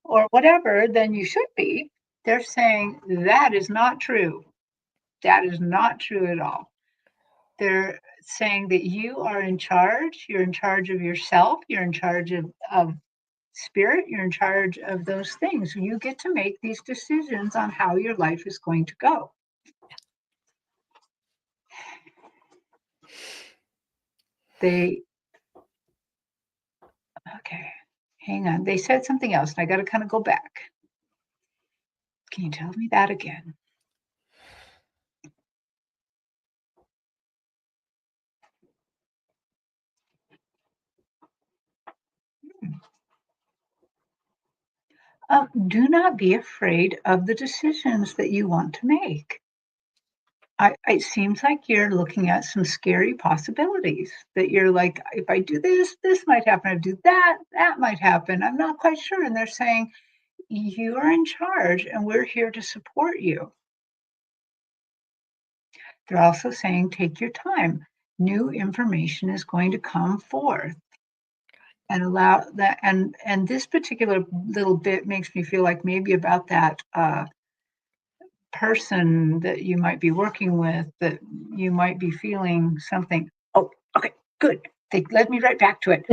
or whatever than you should be. They're saying that is not true. That is not true at all. They're saying that you are in charge. You're in charge of yourself. You're in charge of spirit. You're in charge of those things. You get to make these decisions on how your life is going to go. They, okay, hang on. They said something else, and I got to kind of go back. Can you tell me that again? Do not be afraid of the decisions that you want to make. It seems like you're looking at some scary possibilities that you're like, if I do this, this might happen. If I do that, that might happen. I'm not quite sure. And they're saying, you are in charge and we're here to support you. They're also saying, take your time. New information is going to come forth and allow that. And this particular little bit makes me feel like maybe about that person that you might be working with, that you might be feeling something. Oh, okay, good. They led me right back to it.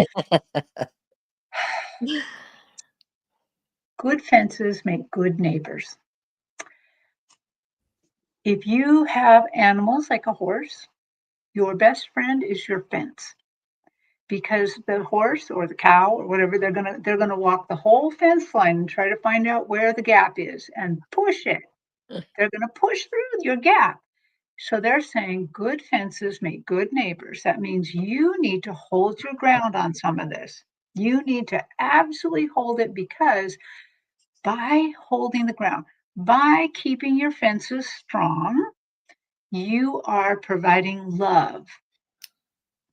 Good fences make good neighbors. If you have animals like a horse, your best friend is your fence, because the horse or the cow or whatever, they're gonna walk the whole fence line and try to find out where the gap is and push it. They're gonna push through your gap. So they're saying good fences make good neighbors. That means you need to hold your ground on some of this. You need to absolutely hold it, because by holding the ground, by keeping your fences strong, you are providing love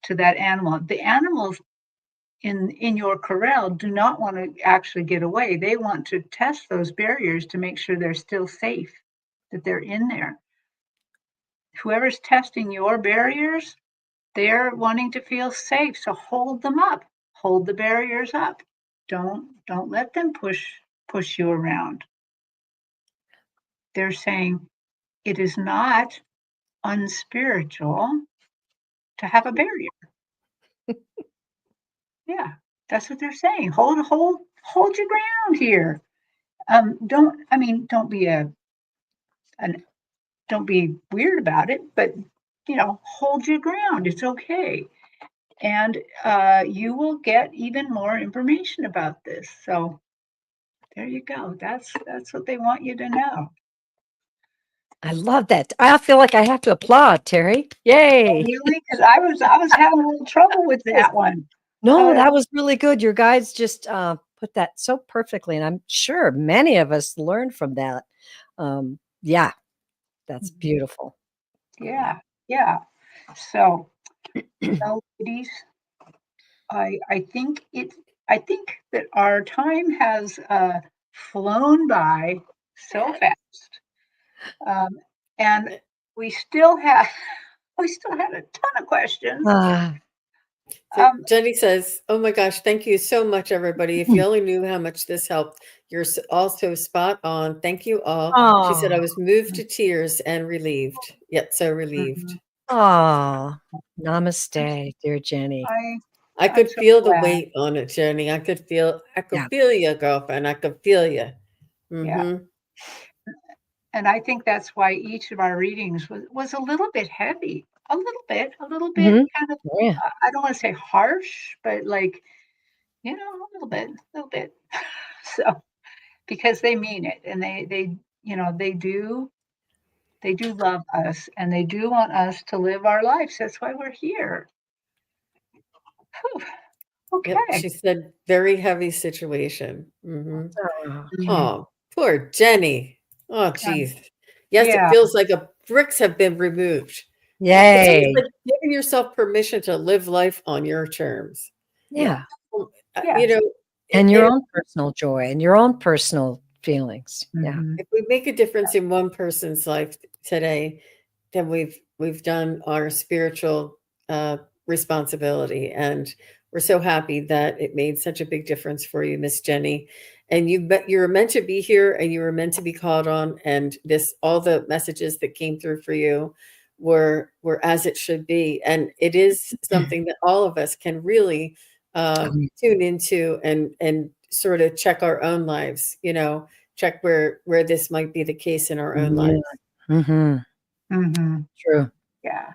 to that animal. The animals in your corral do not want to actually get away. They want to test those barriers to make sure they're still safe, that they're in there. Whoever's testing your barriers, they're wanting to feel safe. So hold them up. Hold the barriers up. Don't let them push you around. They're saying it is not unspiritual to have a barrier. Yeah, that's what they're saying. Hold your ground here. Don't be an don't be weird about it, but hold your ground. It's okay. And you will get even more information about this. So there you go. That's what they want you to know. I love that. I feel like I have to applaud, Terry. Yay. Really? Because I was having a little trouble with that one. No, Uh, that was really good. Your guides just put that so perfectly. And I'm sure many of us learned from that. Yeah, that's beautiful. yeah, yeah. So, ladies, I think that our time has flown by so fast, um, and we still had a ton of questions. Ah, So Um, Jenny says, "Oh my gosh, thank you so much, everybody. If you only knew how much this helped, you're also spot on. Thank you all." She said, "I Oh, was moved to tears and relieved, yet so relieved." mhm. oh, I'm, namaste, dear Jenny. I I'm could so feel the glad. weight on it, Jenny. I could Yeah. feel you, girlfriend. I could feel you. Yeah. Mm-hmm. And I think that's why each of our readings was a little bit heavy, a little bit Hmm. kind of, Oh, yeah. I don't want to say harsh, but like, a little bit. So, because they mean it and they do love us and they do want us to live our lives. That's why we're here. Whew. Yep. Okay. She said, very heavy situation. Mm-hmm. Oh, Mhm. Oh, poor Jenny. Oh, Um, geez. Yes, it yeah. feels like bricks have been removed. It's almost yay. like giving yourself permission to live life on your terms. Yeah. Yeah. You Yes. know, And your own personal joy and your own personal feelings. Yeah. Mhm. if we make a difference in one person's life today, then we've done our spiritual uh, responsibility, and we're so happy that it made such a big difference for you, Miss Jenny. And you were meant to be here, and you were meant to be called on. And this, all the messages that came through for you were as it should be, and it is something that all of us can really tune into and sort of check our own lives. Check where this might be the case in our own Yeah. lives. Mm-hmm. Mhm. True. Yeah.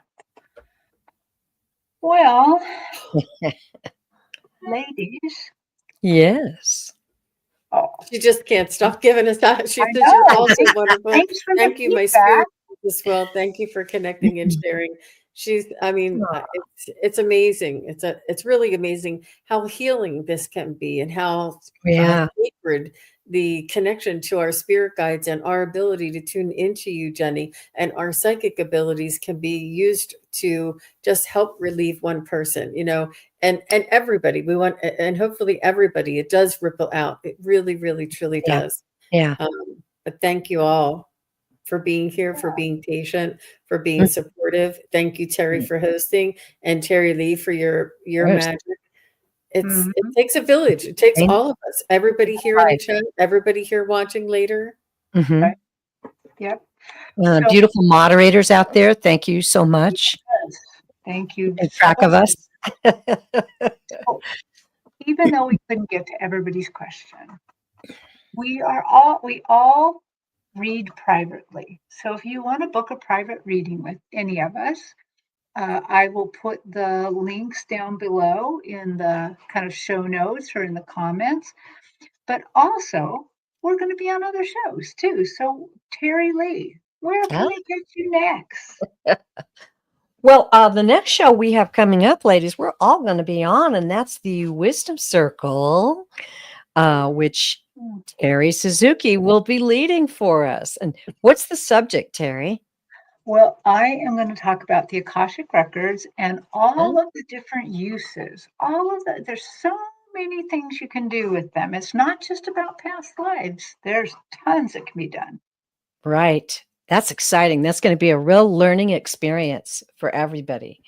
Well, ladies. Yes. Oh, She just can't stop giving us that. I She says, "You're know. all so wonderful. Thanks for the Thank you, my feedback. spirit as well. Thank you for connecting and sharing." I mean, Oh, it's amazing. It's really amazing how healing this can be, and how yeah. sacred the connection to our spirit guides and our ability to tune into you, Jenny, and our psychic abilities can be used to just help relieve one person. And everybody, we want, and hopefully everybody, it does ripple out. It really, really, truly Yeah. does. Yeah. But thank you all for being here, for being patient, for being Mhm. supportive. Thank you, Terry, for hosting, and Terry Lee for your Yes. magic. It Mhm. takes a village. It takes Same. all of us. Everybody here in the Right. chat, everybody here watching later. Mm-hmm. Right. Yep. So, Beautiful moderators out there. Thank you so much. yes, thank you Keeping so track of much. us. So, even though we couldn't get to everybody's question, we all read privately. So if you want to book a private reading with any of us, I will put the links down below in the kind of show notes or in the comments. But also, we're going to be on other shows too. So, Terry Lee, where can Yeah. they get you next? Well, the next show we have coming up, ladies, we're all going to be on, and that's the Wisdom Circle, which Hmm. Terry Suzuki will be leading for us. And what's the subject, Terry? Well, I am going to talk about the Akashic Records and Huh? all of the different uses. There's so many things you can do with them. It's not just about past lives, there's tons that can be done. Right. That's exciting. That's going to be a real learning experience for everybody.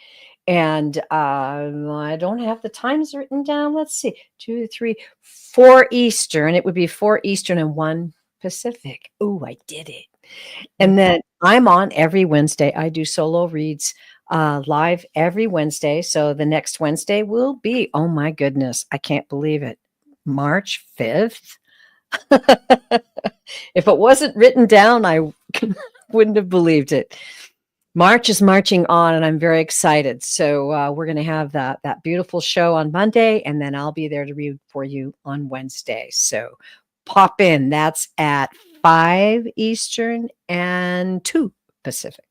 And I don't have the times written down. Let's see, 2, 3, 4 Eastern. It would be 4 Eastern and 1 Pacific. Oh, I did it. And then I'm on every Wednesday. I do solo reads live every Wednesday. So the next Wednesday will be, oh my goodness, I can't believe it, March 5th. If it wasn't written down, I wouldn't have believed it. March is marching on, and I'm very excited. So we're going to have that beautiful show on Monday, and then I'll be there to read for you on Wednesday. So pop in. That's at 5 Eastern and 2 Pacific.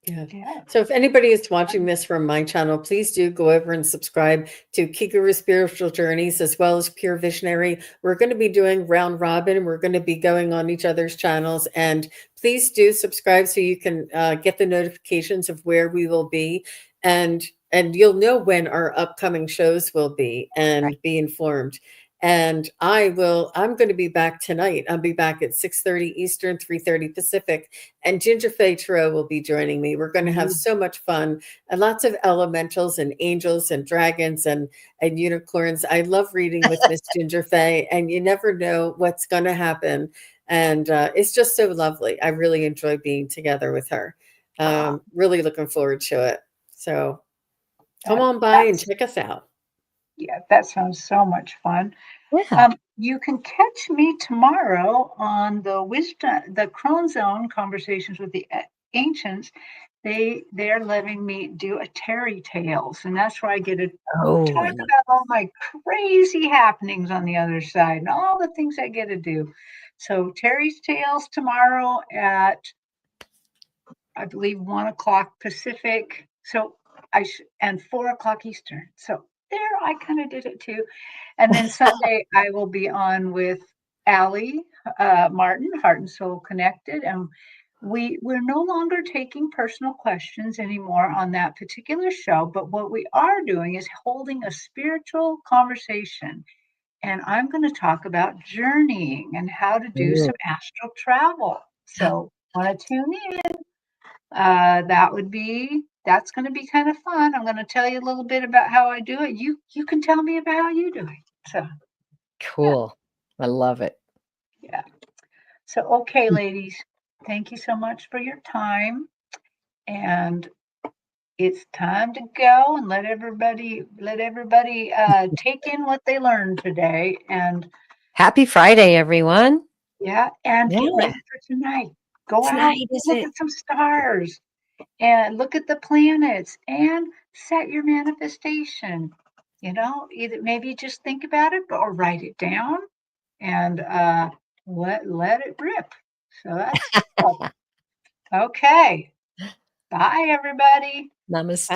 Yeah. Yeah. So if anybody is watching this from my channel, please do go over and subscribe to Kiguru Spiritual Journeys as well as Pure Visionary. We're going to be doing round robin. We're going to be going on each other's channels, and please do subscribe so you can get the notifications of where we will be, and you'll know when our upcoming shows will be and be informed. And I'm going to be back tonight. I'll be back at 6:30 Eastern, 3:30 Pacific, and Ginger Faye Tarot will be joining me. We're going to have so much fun and lots of elementals and angels and dragons and unicorns. I love reading with Miss Ginger Faye, and you never know what's going to happen. And it's just so lovely. I really enjoy being together with her. Really looking forward to it. So come on by and check us out. Yeah, that sounds so much fun. Yeah. You can catch me tomorrow on the Crone Zone Conversations with the Ancients. They're letting me do a Terry Tales, and that's where I get to talk about all my crazy happenings on the other side and all the things I get to do. So Terry's Tales tomorrow at, I believe, 1:00 Pacific. So and 4:00 Eastern. So there, I kind of did it too. And then Sunday, I will be on with Allie Martin, Heart and Soul Connected. And we're no longer taking personal questions anymore on that particular show. But what we are doing is holding a spiritual conversation. And I'm going to talk about journeying and how to do some astral travel. So want to tune in? That's going to be kind of fun. I'm going to tell you a little bit about how I do it. You can tell me about how you do it. So Cool. I love it. yeah. So okay, ladies, thank you so much for your time. And it's time to go and let everybody take in what they learned today. And Happy Friday, everyone. yeah, and get ready for tonight. Go out, look at some stars. And look at the planets and set your manifestation. Either maybe just think about it or write it down and let it rip. So that's cool. Okay. Bye, everybody. Namaste.